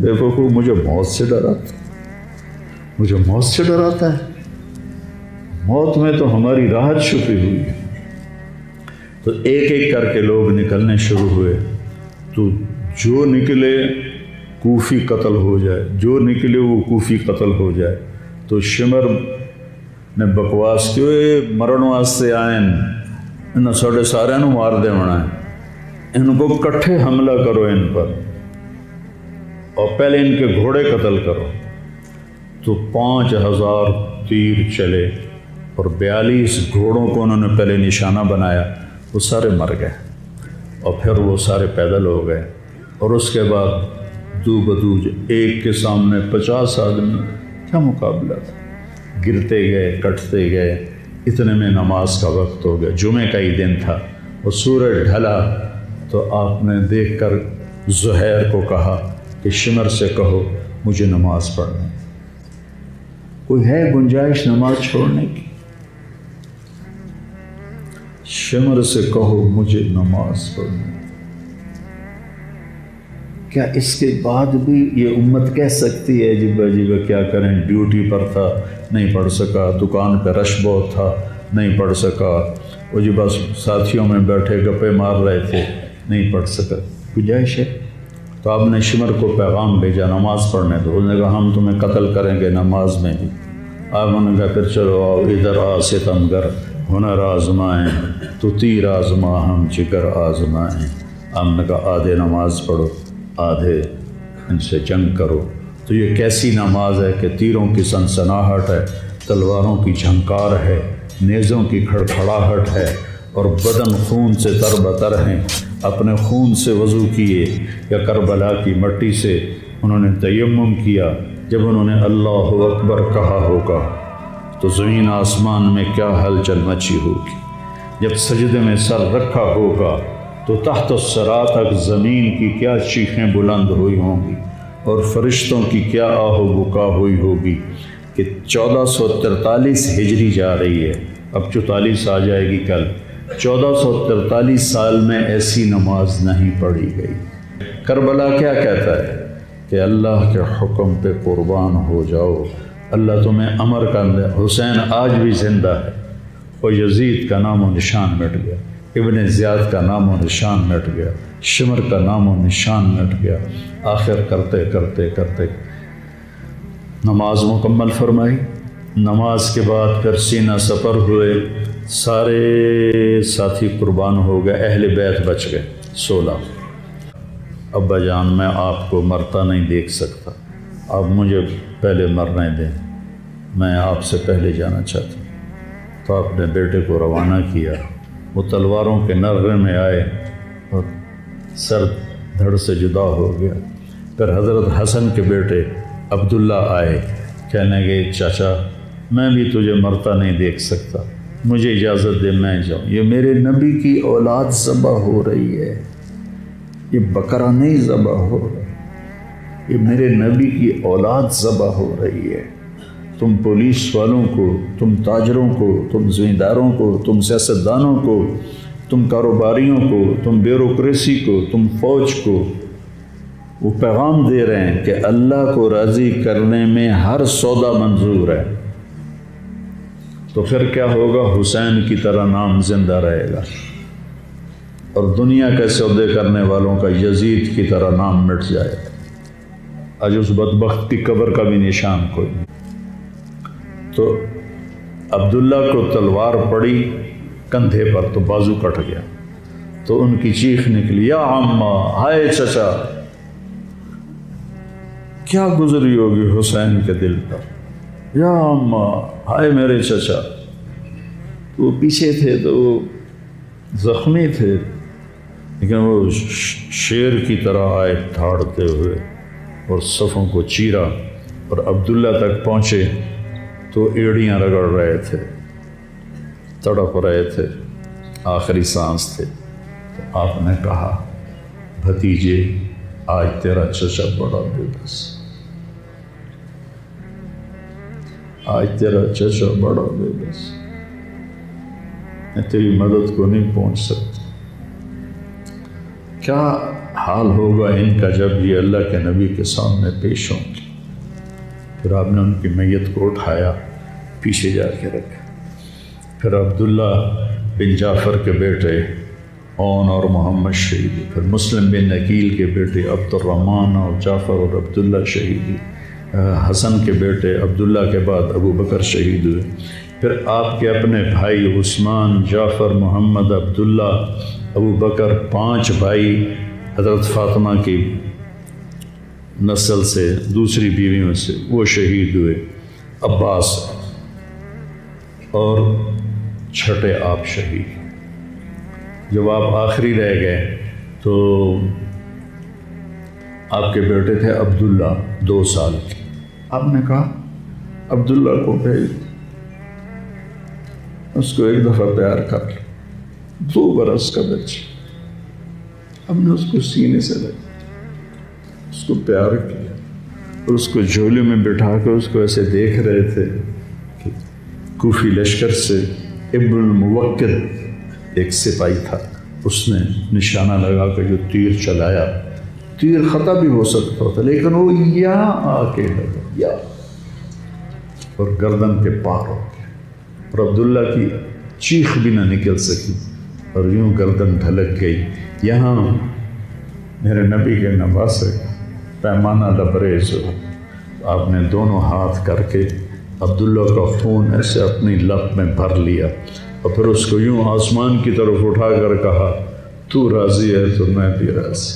بے وقوف، مجھے موت سے ڈراتا ہے. موت میں تو ہماری راحت چھپی ہوئی ہے. تو ایک ایک کر کے لوگ نکلنے شروع ہوئے. تو جو نکلے کوفی قتل ہو جائے، جو نکلے وہ کوفی قتل ہو جائے. تو شمر نے بکواس کی مرن واسطے آئے انہوں ساڑھے سارے نو مار دے ہونا ہے، ان کو کٹھے حملہ کرو ان پر، اور پہلے ان کے گھوڑے قتل کرو. تو 5000 تیر چلے اور 42 گھوڑوں کو انہوں نے پہلے نشانہ بنایا. وہ سارے مر گئے اور پھر وہ سارے پیدل ہو گئے. اور اس کے بعد دو بدو ایک کے سامنے 50 آدمی، کیا مقابلہ تھا. گرتے گئے، کٹتے گئے. اتنے میں نماز کا وقت ہو گیا. جمعے کا ہی دن تھا اور سورج ڈھلا. تو آپ نے دیکھ کر زہیر کو کہا کہ شمر سے کہو مجھے نماز پڑھنے. کوئی ہے گنجائش نماز چھوڑنے کی؟ شمر سے کہو مجھے نماز پڑھنے. کیا اس کے بعد بھی یہ امت کہہ سکتی ہے جی کیا کریں، ڈیوٹی پر تھا نہیں پڑھ سکا، دکان پہ رش بہت تھا نہیں پڑھ سکا، وہ جی بس ساتھیوں میں بیٹھے گپے مار رہے تھے نہیں پڑھ سکا. گنجائش ہے؟ تو آپ نے شمر کو پیغام بھیجا نماز پڑھنے دو. انہوں نے کہا ہم تمہیں قتل کریں گے نماز میں بھی. آپ نے کہا پھر چلو آؤ ادھر آ ستمگر، ہنر آزمائیں تو تیر آزما ہم جگر آزمائیں. آپ نے کہا آدھے نماز پڑھو آدھے ان سے جنگ کرو. تو یہ کیسی نماز ہے کہ تیروں کی سنسناہٹ ہے، تلواروں کی جھنکار ہے، نیزوں کی کھڑکھڑاہٹ ہے، اور بدن خون سے تر بتر ہیں. اپنے خون سے وضو کیے یا کربلا کی مٹی سے انہوں نے تیمم کیا. جب انہوں نے اللہ اکبر کہا ہوگا تو زمین آسمان میں کیا ہلچل مچی ہوگی. جب سجدے میں سر رکھا ہوگا تو تحت الثری تک زمین کی کیا چیخیں بلند ہوئی ہوں گی، اور فرشتوں کی کیا آہ و بکا ہوئی ہوگی کہ 1443 ہجری جا رہی ہے، اب 44 آ جائے گی کل. 1443 سال میں ایسی نماز نہیں پڑھی گئی. کربلا کیا کہتا ہے کہ اللہ کے حکم پہ قربان ہو جاؤ، اللہ تمہیں امر کر دے. حسین آج بھی زندہ ہے، اور یزید کا نام و نشان مٹ گیا، ابن زیاد کا نام و نشان مٹ گیا، شمر کا نام و نشان مٹ گیا. آخر کرتے کرتے کرتے نماز مکمل فرمائی. نماز کے بعد پھر سینہ سپر ہوئے، سارے ساتھی قربان ہو گئے، اہل بیت بچ گئے 16. ابا جان میں آپ کو مرتا نہیں دیکھ سکتا، آپ مجھے پہلے مرنے دیں، میں آپ سے پہلے جانا چاہتا ہوں. تو آپ نے بیٹے کو روانہ کیا. وہ تلواروں کے نغمے میں آئے اور سر دھڑ سے جدا ہو گیا. پھر حضرت حسن کے بیٹے عبداللہ آئے، کہنے لگے چاچا میں بھی تجھے مرتا نہیں دیکھ سکتا، مجھے اجازت دے میں جاؤں. یہ میرے نبی کی اولاد ذبح ہو رہی ہے، یہ بکرا نہیں ذبح ہو رہا، یہ میرے نبی کی اولاد ذبح ہو رہی ہے. تم پولیس والوں کو، تم تاجروں کو، تم زمینداروں کو، تم سیاستدانوں کو، تم کاروباریوں کو، تم بیوروکریسی کو، تم فوج کو وہ پیغام دے رہے ہیں کہ اللہ کو راضی کرنے میں ہر سودا منظور ہے. تو پھر کیا ہوگا؟ حسین کی طرح نام زندہ رہے گا، اور دنیا کے سودے کرنے والوں کا یزید کی طرح نام مٹ جائے گا. آج اس بدبخت کی قبر کا بھی نشان کوئی نہیں. تو عبداللہ کو تلوار پڑی کندھے پر تو بازو کٹ گیا، تو ان کی چیخ نکلی، یا عمّا، ہائے چچا، کیا گزری ہوگی حسین کے دل پر، یا عمّا، ہائے میرے چچا۔ وہ پیچھے تھے تو وہ زخمی تھے، لیکن وہ شیر کی طرح آئے دھاڑتے ہوئے اور صفوں کو چیرا، اور عبداللہ تک پہنچے تو ایڑیاں رگڑ رہے تھے، تڑپ رہے تھے، آخری سانس تھے۔ تو آپ نے کہا، بھتیجے، آج تیرا چچا بڑا بے بس، آج تیرا چچا بڑا بے بس، میں تیری مدد کو نہیں پہنچ سکتا۔ کیا حال ہوگا ان کا جب یہ اللہ کے نبی کے سامنے پیش ہوں گے۔ پھر آپ نے ان کی میت کو اٹھایا، پیچھے جا کے رکھا۔ پھر عبداللہ بن جعفر کے بیٹے اون اور محمد شہید، پھر مسلم بن عقیل کے بیٹے عبد الرحمن اور جعفر اور عبداللہ شہید، حسن کے بیٹے عبداللہ کے بعد ابو بکر شہید ہوئے۔ پھر آپ کے اپنے بھائی عثمان، جعفر، محمد، عبداللہ، ابو بکر، 5 بھائی حضرت فاطمہ کی نسل سے، دوسری بیویوں سے، وہ شہید ہوئے، عباس، اور چھٹے آپ شہید۔ جب آپ آخری رہ گئے تو آپ کے بیٹے تھے عبداللہ، 2 سال کے۔ آپ نے کہا عبداللہ کو بھیج، اس کو ایک دفعہ پیار کر لیا، 2 برس کا بچہ، ہم نے اس کو سینے سے لگا، اس کو پیار کیا، اور اس کو جھولے میں بٹھا کے اس کو ایسے دیکھ رہے تھے کہ کوفی لشکر سے ابن الموکد ایک سپاہی تھا، اس نے نشانہ لگا کے جو تیر چلایا، تیر خطا بھی ہو سکتا تھا، لیکن وہ یہاں آ کے لگا، یا اور گردن کے پار ہو گیا، اور عبداللہ کی چیخ بھی نہ نکل سکی، اور یوں گردن ڈھلک گئی۔ یہاں میرے نبی کے نواسے پیمانہ لبریز ہوا، آپ نے دونوں ہاتھ کر کے عبداللہ کا خون ایسے اپنی لب میں بھر لیا، اور پھر اس کو یوں آسمان کی طرف اٹھا کر کہا، تو راضی ہے تو میں بھی راضی،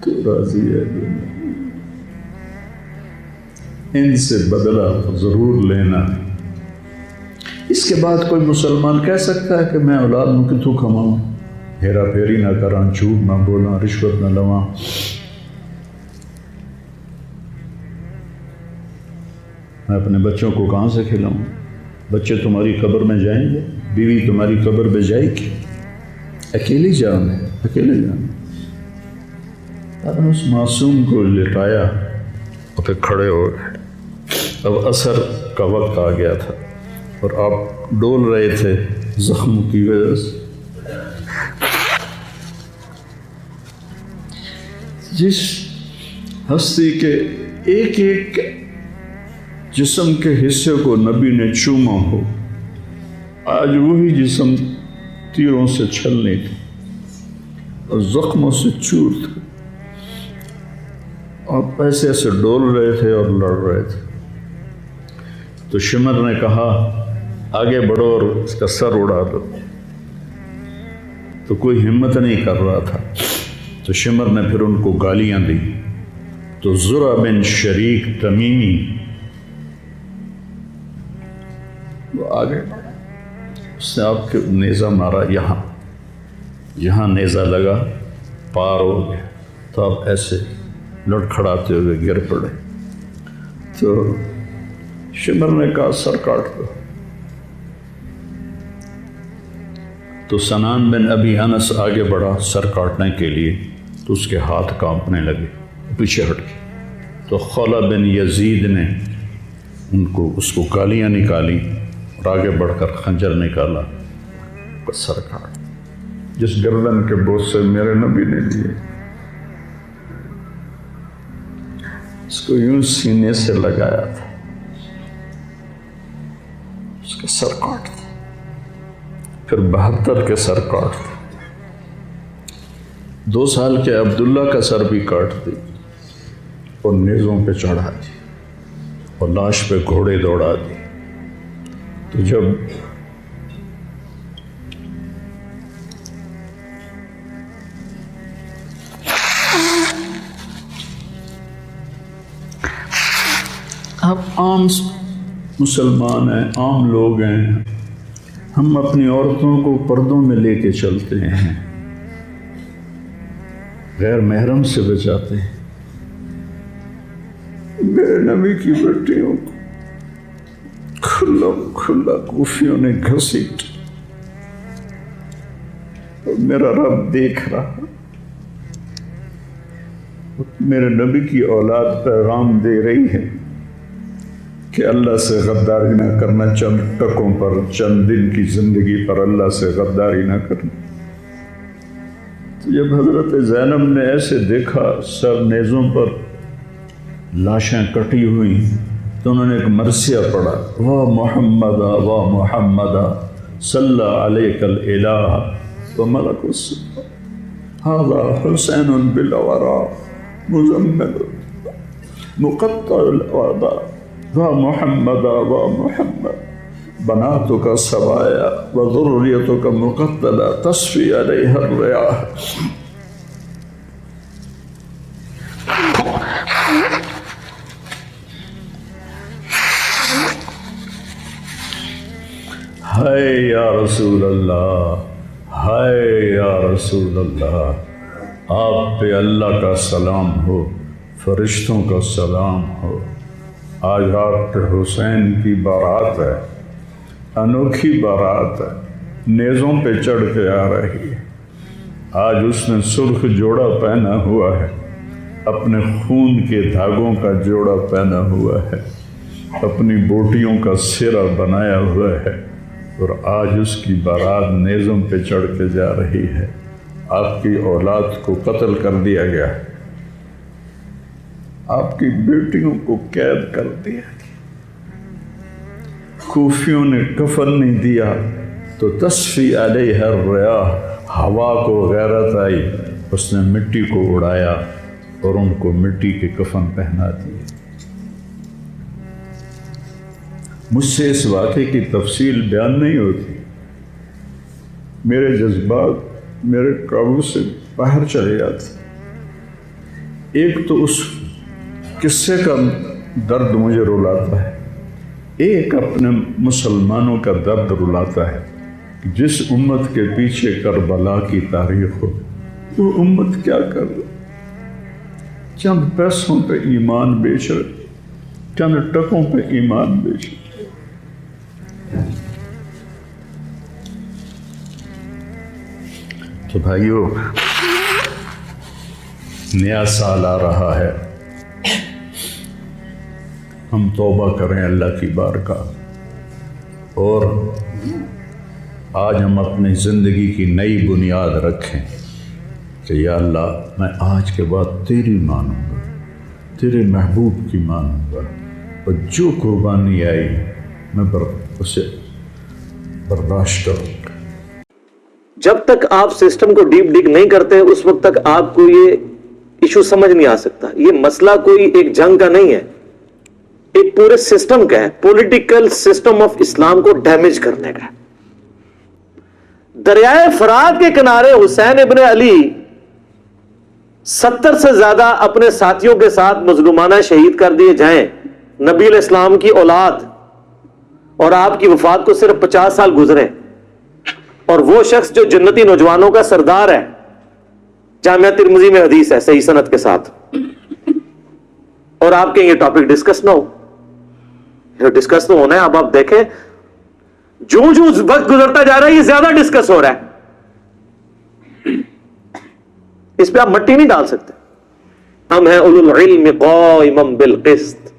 تو راضی ہے تو میں۔ ان سے بدلہ ضرور لینا۔ اس کے بعد کوئی مسلمان کہہ سکتا ہے کہ میں اولاد میں کتوں کماؤں، ہیرا پھیری نہ کراں، جھوٹ نہ بولاں، رشوت نہ لواں، میں اپنے بچوں کو کہاں سے کھلاؤں؟ بچے تمہاری قبر میں جائیں گے، بیوی تمہاری قبر میں جائے گی، اکیلی جان ہے، اکیلے جان۔ آپ نے اس معصوم کو لٹایا اور پھر کھڑے ہو گئے۔ اب عصر کا وقت آ گیا تھا اور آپ ڈول رہے تھے زخموں کی وجہ سے۔ جس ہستی کے ایک ایک جسم کے حصے کو نبی نے چوما ہو، آج وہی جسم تیروں سے چھلنے تھے اور زخموں سے چور تھے، آپ ایسے ایسے ڈول رہے تھے اور لڑ رہے تھے۔ تو شمر نے کہا، آگے بڑھو اور اس کا سر اڑا دو، تو کوئی ہمت نہیں کر رہا تھا، تو شمر نے پھر ان کو گالیاں دی۔ تو زرع بن شریک تمیمی وہ آگے بڑھا، اس نے آپ کے نیزہ مارا، یہاں نیزہ لگا، پار ہو گیا، تو آپ ایسے لڑکھڑاتے ہوئے گر پڑے۔ تو شمر نے کہا، سر کاٹ دو۔ تو سنان بن ابی انس آگے بڑھا سر کاٹنے کے لیے، تو اس کے ہاتھ کانپنے لگے، پیچھے ہٹ گئے۔ تو خولہ بن یزید نے اس کو گالیاں نکالی اور آگے بڑھ کر خنجر نکالا، سر کاٹ، جس گردن کے بوسے میرے نبی نے لیے، اس کو یوں سینے سے لگایا تھا، اس کا سر کاٹ دیا۔ پھر 72 کے سر کاٹ دیا، 2 سال کے عبداللہ کا سر بھی کاٹ دی اور نیزوں پہ چڑھا دی۔ اور لاش پہ گھوڑے دوڑا دی۔ تو جب اب عام مسلمان ہیں، عام لوگ ہیں، ہم اپنی عورتوں کو پردوں میں لے کے چلتے ہیں، غیر محرم سے بچاتے ہیں۔ میرے نبی کی بیٹیوں کو کھلا کھلا کوفیوں نے گھسیٹ، اور میرا رب دیکھ رہا، میرے نبی کی اولاد پیغام دے رہی ہے کہ اللہ سے غداری نہ کرنا، چند ٹکوں پر، چند دن کی زندگی پر اللہ سے غداری نہ کرنا۔ تو جب حضرت زینب نے ایسے دیکھا سر نیزوں پر لاشیں کٹی ہوئی، تو انہوں نے ایک مرثیہ پڑھا، وا محمدا وا محمدا صلی علیک الالہ وملک السماء ھذا حسین بالورا مزمل مقطع الاعضاء وا محمدا وا محمد بناتک سبایا وذریتک مقتلہ تصفی علیہ الریاح۔ ہائے یا رسول اللہ، ہائے یا رسول اللہ، آپ پہ اللہ کا سلام ہو، فرشتوں کا سلام ہو۔ آج ڈاکٹر حسین کی بارات ہے، انوکھی بارات ہے، نیزوں پہ چڑھ کے آ رہی ہے۔ آج اس نے سرخ جوڑا پہنا ہوا ہے، اپنے خون کے دھاگوں کا جوڑا پہنا ہوا ہے، اپنی بوٹیوں کا سرا بنایا ہوا ہے، اور آج اس کی بارات نیزوں پہ چڑھ کے جا رہی ہے۔ آپ کی اولاد کو قتل کر دیا گیا، آپ کی بیٹیوں کو قید کر دیا گیا، کوفیوں نے کفن نہیں دیا تو تصفی علیہ الریاح، ہوا کو غیرت آئی، اس نے مٹی کو اڑایا اور ان کو مٹی کے کفن پہنا دیے۔ مجھ سے اس واقعے کی تفصیل بیان نہیں ہوتی، میرے جذبات میرے قابو سے باہر چلے جاتے۔ ایک تو اس قصے کا درد مجھے رلاتا ہے، ایک اپنے مسلمانوں کا درد رلاتا ہے۔ جس امت کے پیچھے کربلا کی تاریخ ہو، وہ امت کیا کر رہی؟ چند پیسوں پہ ایمان بیچ رہے، چند ٹکوں پہ ایمان بیچ رہے۔ تو بھائیو، نیا سال آ رہا ہے، ہم توبہ کریں اللہ کی بارگاہ، اور آج ہم اپنی زندگی کی نئی بنیاد رکھیں کہ یا اللہ، میں آج کے بعد تیری مانوں گا، تیرے محبوب کی مانوں گا، اور جو قربانی آئی میں اسے برداشت کروں گا۔ جب تک آپ سسٹم کو ڈیپ ڈگ نہیں کرتے، اس وقت تک آپ کو یہ ایشو سمجھ نہیں آ سکتا۔ یہ مسئلہ کوئی ایک جنگ کا نہیں ہے، ایک پورے سسٹم کا ہے، پولیٹیکل سسٹم آف اسلام کو ڈیمیج کرنے کا ہے۔ دریائے فرات کے کنارے حسین ابن علی 70 سے زیادہ اپنے ساتھیوں کے ساتھ مظلومانہ شہید کر دیے جائیں، نبی علیہ السلام کی اولاد، اور آپ کی وفات کو صرف 50 سال گزرے، اور وہ شخص جو جنتی نوجوانوں کا سردار ہے، جامعہ ترمذی میں حدیث ہے صحیح سند کے ساتھ، اور آپ کے یہ ٹاپک ڈسکس نہ ہو۔ ڈسکس تو ہونا ہے، اب آپ دیکھیں جو وقت گزرتا جا رہا ہے یہ زیادہ ڈسکس ہو رہا ہے، اس پہ آپ مٹی نہیں ڈال سکتے۔ ہم ہیں اولو العلم قائما بالقسط،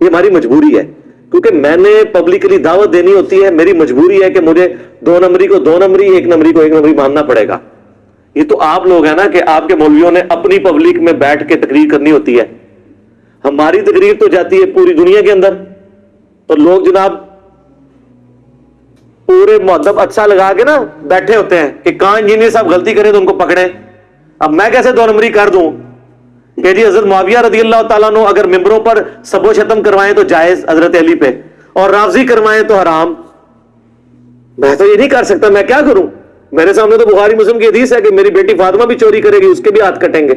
یہ ہماری مجبوری ہے، کیونکہ میں نے پبلکلی دعوت دینی ہوتی ہے، میری مجبوری ہے کہ مجھے 2 نمبری کو 2 نمبری، 1 نمبری کو 1 نمبری ماننا پڑے گا۔ یہ تو آپ لوگ ہیں نا کہ آپ کے مولویوں نے اپنی پبلک میں بیٹھ کے تقریر کرنی ہوتی ہے، ہماری تقریر تو جاتی ہے پوری دنیا کے اندر، اور لوگ جناب پورے مؤدب اچھا لگا کے نا بیٹھے ہوتے ہیں کہ کہاں انجینئر صاحب غلطی کریں تو ان کو پکڑیں۔ اب میں کیسے 2 نمبری کر دوں؟ کہ جی حضرت معاویہ رضی اللہ تعالیٰ عنہ اگر ممبروں پر سب و شتم کروائیں تو جائز حضرت علی پہ، اور رافضی کروائیں تو حرام. میں تو یہ نہیں کر سکتا، میں کیا کروں؟ میرے سامنے تو بخاری مسلم کی حدیث ہے کہ میری بیٹی فاطمہ بھی چوری کرے گی، اس کے بھی ہاتھ کٹیں گے.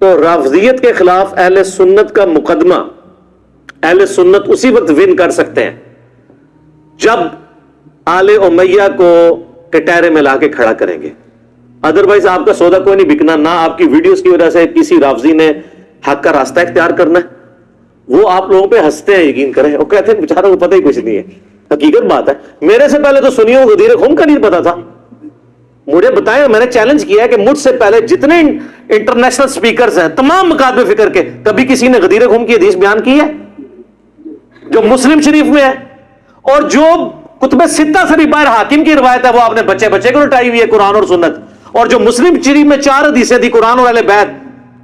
تو رافضیت کے خلاف اہل سنت کا مقدمہ اہل سنت اسی وقت ون کر سکتے ہیں جب آل امیہ کو کٹہرے میں لا کے کھڑا کریں گے. ادروائز آپ کا سودا کوئی نہیں بکنا، نہ آپ کی ویڈیوز کی وجہ سے کسی رافضی نے حق کا راستہ اختیار کرنا ہے. وہ آپ لوگوں پہ ہنستے ہیں، یقین کریں، وہ کہتے ہیں بیچاروں کو پتہ ہی کچھ نہیں ہے. حقیقت بات ہے، میرے سے پہلے تو سنیوں غدیر خم کا نہیں پتا تھا. مجھے بتائیں، میں نے چیلنج کیا ہے کہ مجھ سے پہلے جتنے انٹرنیشنل سپیکرز ہیں تمام مکاتب فکر کے، کبھی کسی نے غدیر خم کی حدیث بیان کی ہے جو مسلم شریف میں ہے؟ اور جو کتب ستہ سے بھی باہر حاکم کی روایت ہے وہ آپ نے بچے بچے کو لٹائی ہوئی ہے، قرآن اور سنت. اور جو مسلم شریف میں 4 حدیثیں تھی قرآن اور اہل بیت،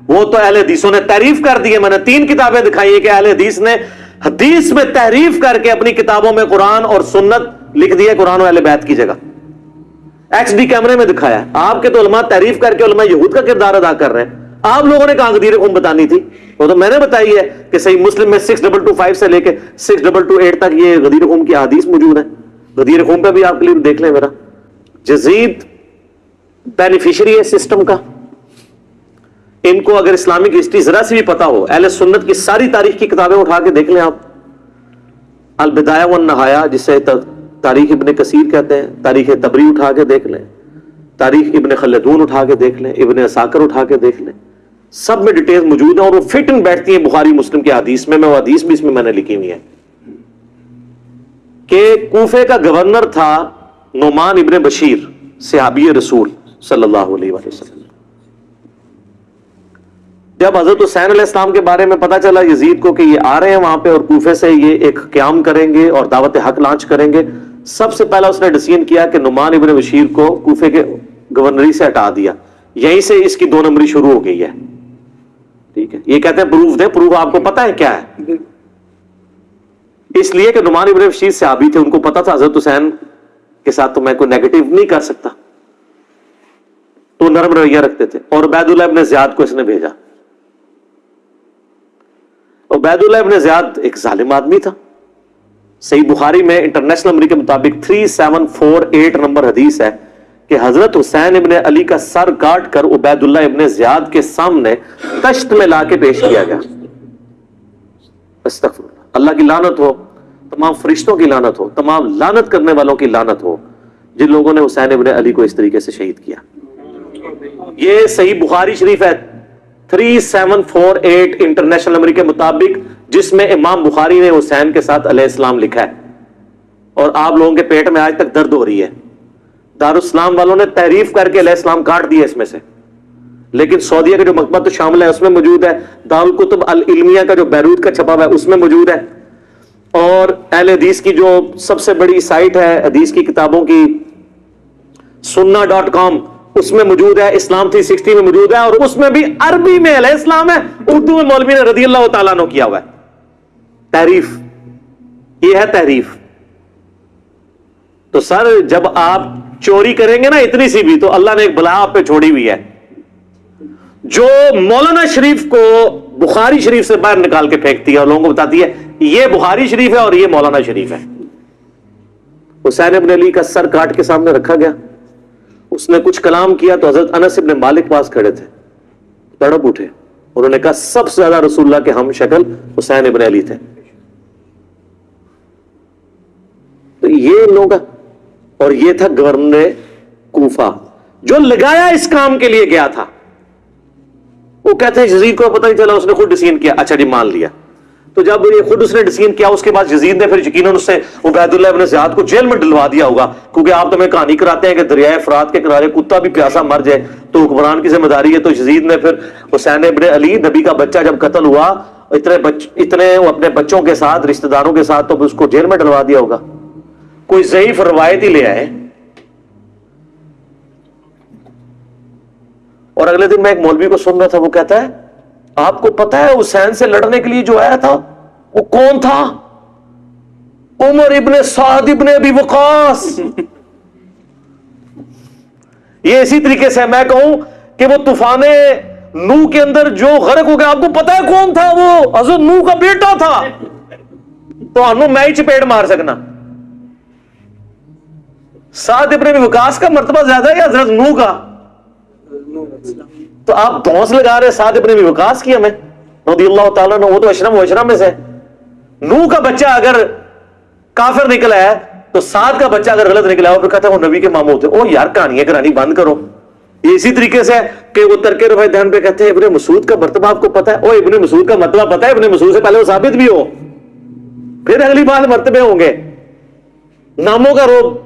وہ تو اہل حدیثوں نے تحریف کر دی ہے. میں نے 3 کتابیں دکھائی ہیں کہ اہل حدیث نے حدیث میں تحریف کر کے اپنی کتابوں میں قرآن اور سنت لکھ دی ہے قرآن اور اہل بیت کی جگہ. ایچ ڈی کیمرے میں دکھایا ہے. آپ کے تو علماء تحریف کر کے علماء یہود کا کردار ادا کر رہے ہیں. آپ لوگوں نے کہاں غدیر خم بتانی تھی؟ وہ تو میں نے بتائی ہے کہ صحیح مسلم میں 6225 سے لے کے 6228 تک یہ غدیر خم کی حدیث موجود ہے. غدیر خم پہ بھی آپ کلپ دیکھ لیں. میرا یزید بینیفیشری ہے سسٹم کا. ان کو اگر اسلامک ہسٹری ذرا سی بھی پتا ہو، اہل سنت کی ساری تاریخ کی کتابیں اٹھا کے دیکھ لیں آپ. البدایہ والنہایہ جسے تاریخ ابن کثیر کہتے ہیں، تاریخ تبری اٹھا کے دیکھ لیں، تاریخ ابن خلدون اٹھا کے دیکھ لیں، ابن عساکر اٹھا کے دیکھ لیں. سب میں ڈیٹیل موجود ہیں اور وہ فٹ ان بیٹھتی ہیں بخاری مسلم کی حدیث میں. وہ حدیث بھی اس میں نے لکھی ہوئی ہے کہ کوفے کا گورنر تھا نعمان ابن بشیر، صحابی رسول صلی اللہ علیہ وسلم. جب حضرت حسین علیہ السلام کے بارے میں پتا چلا یزید کو کہ یہ آ رہے ہیں وہاں پہ اور کوفے سے یہ ایک قیام کریں گے اور دعوت حق لانچ کریں گے، سب سے پہلا اس نے ڈیسیژن کیا کہ نعمان ابن بشیر کو کوفے کے گورنری سے ہٹا دیا. یہیں سے اس کی 2 نمبری شروع ہو گئی ہے. ٹھیک ہے، یہ کہتے ہیں پروف دیں. پروف آپ کو پتا ہے کیا ہے؟ اس لیے کہ نعمان ابن بشیر صحابی تھے، ان کو پتا تھا حضرت حسین کے ساتھ تو میں کوئی نیگیٹو نہیں کر سکتا، تو نرم رویہ رکھتے تھے. اور عبید اللہ ابن زیاد کو اس نے بھیجا. عبید اللہ ابن زیاد ایک ظالم آدمی تھا. صحیح بخاری میں انٹرنیشنل نمبر کے مطابق 3748 نمبر حدیث ہے کہ حضرت حسین ابن علی کا سر کاٹ کر عبید اللہ ابن زیاد کے سامنے تشت میں لا کے پیش کیا گیا. استغفر اللہ. اللہ کی لعنت ہو، تمام فرشتوں کی لعنت ہو، تمام لعنت کرنے والوں کی لعنت ہو جن لوگوں نے حسین ابن علی کو اس طریقے سے شہید کیا. یہ صحیح بخاری شریف ہے 3748 انٹرنیشنل نمبر کے مطابق، جس میں امام بخاری نے حسین کے ساتھ علیہ السلام لکھا ہے. اور آپ لوگوں کے پیٹ میں آج تک درد ہو رہی ہے. دارالاسلام والوں نے تحریف کر کے علیہ السلام کاٹ دیا اس میں سے، لیکن سعودیہ کا جو مکتبۃ شامل ہے اس میں موجود ہے. دارالکتب العلمیہ کا جو بیروت کا چھپا ہوا ہے اس میں موجود ہے. اور اہل حدیث کی جو سب سے بڑی سائٹ ہے حدیث کی کتابوں کی sunna.com، اس میں موجود ہے. اسلام 360 میں موجود ہے، اور اس میں بھی عربی میں علیہ السلام ہے، اردو میں مولوی نے رضی اللہ تعالیٰ عنہ کیا ہوا ہے. تحریف، یہ ہے تحریف. تو سر جب آپ چوری کریں گے نا اتنی سی بھی، تو اللہ نے ایک بلا آپ پہ چھوڑی ہوئی ہے. جو مولانا شریف کو بخاری شریف سے باہر نکال کے پھینکتی ہے اور لوگوں کو بتاتی ہے یہ بخاری شریف ہے اور یہ مولانا شریف ہے. حسین ابن علی کا سر کاٹ کے سامنے رکھا گیا، اس نے کچھ کلام کیا تو حضرت انس ابن مالک پاس کھڑے تھے، تڑپ اٹھے. انہوں نے کہا سب سے زیادہ رسول اللہ کے ہم شکل حسین ابن علی تھے. تو یہ لوگ، اور یہ تھا گورنر کوفہ جو لگایا اس کام کے لیے گیا تھا. وہ کہتے ہیں یزید کو پتہ نہیں چلا، اس نے خود ڈیسیژن کیا. اچھا جی مان لیا. تو جب یہ خود اس نے ڈیسیژن کیا، اس کے بعد یزید نے پھر یقیناً اس سے عبید اللہ ابن زیاد کو جیل میں ڈلوا دیا ہوگا، کیونکہ آپ تو ہمیں کہانی کراتے ہیں کہ دریائے فرات کے کنارے کتا بھی پیاسا مر جائے تو حکمران کی ذمہ داری ہے. تو یزید نے پھر حسین ابن علی نبی کا بچہ جب قتل ہوا، اتنے وہ اپنے بچوں کے ساتھ رشتہ داروں کے ساتھ، تو اس کو جیل میں ڈلوا دیا ہوگا. کوئی ضعیف روایت ہی لے آئے. اور اگلے دن میں ایک مولوی کو سن رہا تھا، وہ کہتا ہے آپ کو پتا ہے حسین سے لڑنے کے لیے جو آیا تھا وہ کون تھا؟ عمر ابن سعد ابن ابی وقاص. یہ اسی طریقے سے میں کہوں کہ وہ طوفان نوح کے اندر جو غرق ہو گیا، آپ کو پتا ہے کون تھا؟ وہ حضرت نوح کا بیٹا تھا. تو انو میں ہی چپیڑ مار سکنا. سعد ابن ابی وقاص کا مرتبہ زیادہ ہے یا حضرت نوح کا؟ تو آپ دھونس لگا رہے سعد ابن ابی وقاص کی ہمیں رضی اللہ تعالیٰ عنہ، وہ تو اشرم و اشرم میں سے. نوح کا بچہ اگر کافر نکلا ہے تو سعد کا بچہ اگر غلط نکلا ہے پھر کہتا ہے وہ نبی کے ماموں تھے. او یار کہانیاں کرانی بند کرو. یہ اسی طریقے سے کہ وہ ترک رفع دہن پہ کہتے ہیں ابن مسعود کا مرتبہ آپ کو پتا ہے؟ او ابن مسعود کا مرتبہ پتا ہے؟ ابن مسعود سے پہلے وہ ثابت بھی ہو، پھر اگلی بات مرتبے ہوں گے. ناموں کا روب.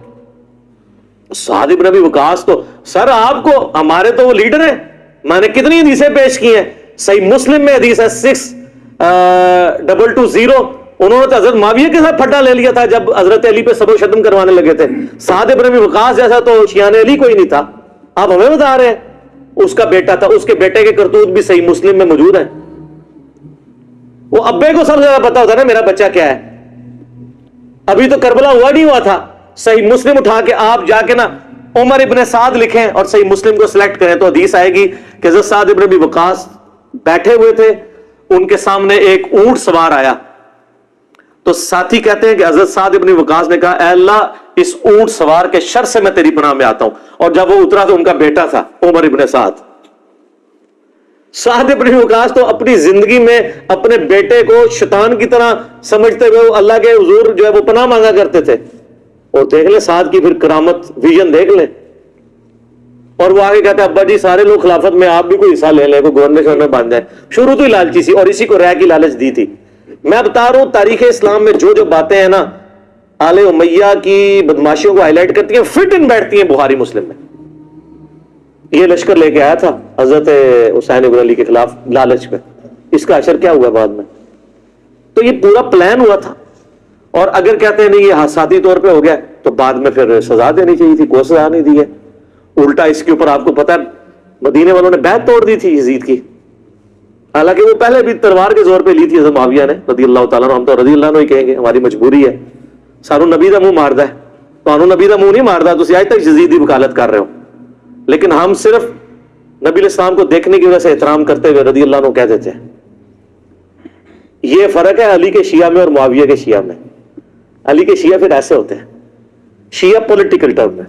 سعد ابن ابی وقاص تو سر آپ کو، ہمارے تو وہ لیڈر ہیں. میں نے کتنی حدیثیں پیش کی ہیں. صحیح مسلم میں حدیث ہے 6220، انہوں نے تو حضرت معاویہ کے ساتھ پھٹا لے لیا تھا جب حضرت علی پہ سب و شتم کروانے لگے تھے. سعد ابن ابی وقاص جیسا تو شیعان علی کوئی نہیں تھا. آپ ہمیں بتا رہے ہیں اس کا بیٹا تھا. اس کے بیٹے کے کرتوت بھی صحیح مسلم میں موجود ہیں. وہ ابے کو سب سے زیادہ پتا ہوتا ہے نا میرا بچہ کیا ہے. ابھی تو کربلا ہوا نہیں ہوا تھا. صحیح مسلم اٹھا کے آپ جا کے نا عمر ابن سعد لکھیں اور صحیح مسلم کو سلیکٹ کریں تو حدیث آئے گی کہ حضرت سعد ابن ابی وقاص بیٹھے ہوئے تھے، ان کے سامنے ایک اونٹ سوار آیا تو ساتھی کہتے ہیں کہ حضرت سعد ابن وقاص نے کہا اے اللہ اس اونٹ سوار کے شر سے میں تیری پناہ میں آتا ہوں. اور جب وہ اترا تو ان کا بیٹا تھا عمر ابن سعد. سعد ابن وقاص تو اپنی زندگی میں اپنے بیٹے کو شیطان کی طرح سمجھتے ہوئے اللہ کے حضور جو ہے وہ پناہ مانگا کرتے تھے. اور دیکھ لیں سعد کی پھر کرامت، ویژن دیکھ لیں. اور وہ آگے کہتے ہیں ابا جی سارے لوگ خلافت میں، آپ بھی کوئی حصہ لے لیں، کوئی گورنر شورنر بن جائے. شروع تو ہی لالچی سی اور اسی کو رہ کی لالچ دی تھی. میں بتا رہا ہوں تاریخ اسلام میں جو جو باتیں ہیں نا آل امیہ کی بدماشیوں کو ہائی لائٹ کرتی ہیں، فٹ ان بیٹھتی ہیں بخاری مسلم میں. یہ لشکر لے کے آیا تھا حضرت حسین ابن علی کے خلاف لالچ پہ، اس کا اثر کیا ہوا بعد میں؟ تو یہ پورا پلان ہوا تھا. اور اگر کہتے ہیں نہیں یہ حادثاتی طور پہ ہو گیا تو بعد میں پھر سزا دینی چاہیے تھی، کوئی سزا نہیں دی ہے. الٹا اس کے اوپر آپ کو پتا ہے مدینے والوں نے بیعت توڑ دی تھی یزید کی، حالانکہ وہ پہلے بھی تلوار کے زور پہ لی تھی حضرت معاویہ نے رضی اللہ تعالیٰ عنہ. ہم تو رضی اللہ عنہ ہی کہیں گے، ہماری مجبوری ہے. سانو نبی دا منہ ماردا ہے، تو نبی دا منہ نہیں ماردا، تو آج تک یزید کی وکالت کر رہے ہو. لیکن ہم صرف نبی علیہ السلام کو دیکھنے کی وجہ سے احترام کرتے ہوئے رضی اللہ عنہ کہہ دیتے ہیں. یہ فرق ہے علی کے شیعہ میں اور معاویہ کے شیعہ میں. علی کے شیعہ پھر ایسے ہوتے ہیں، شیعہ پولیٹیکل ٹرم میں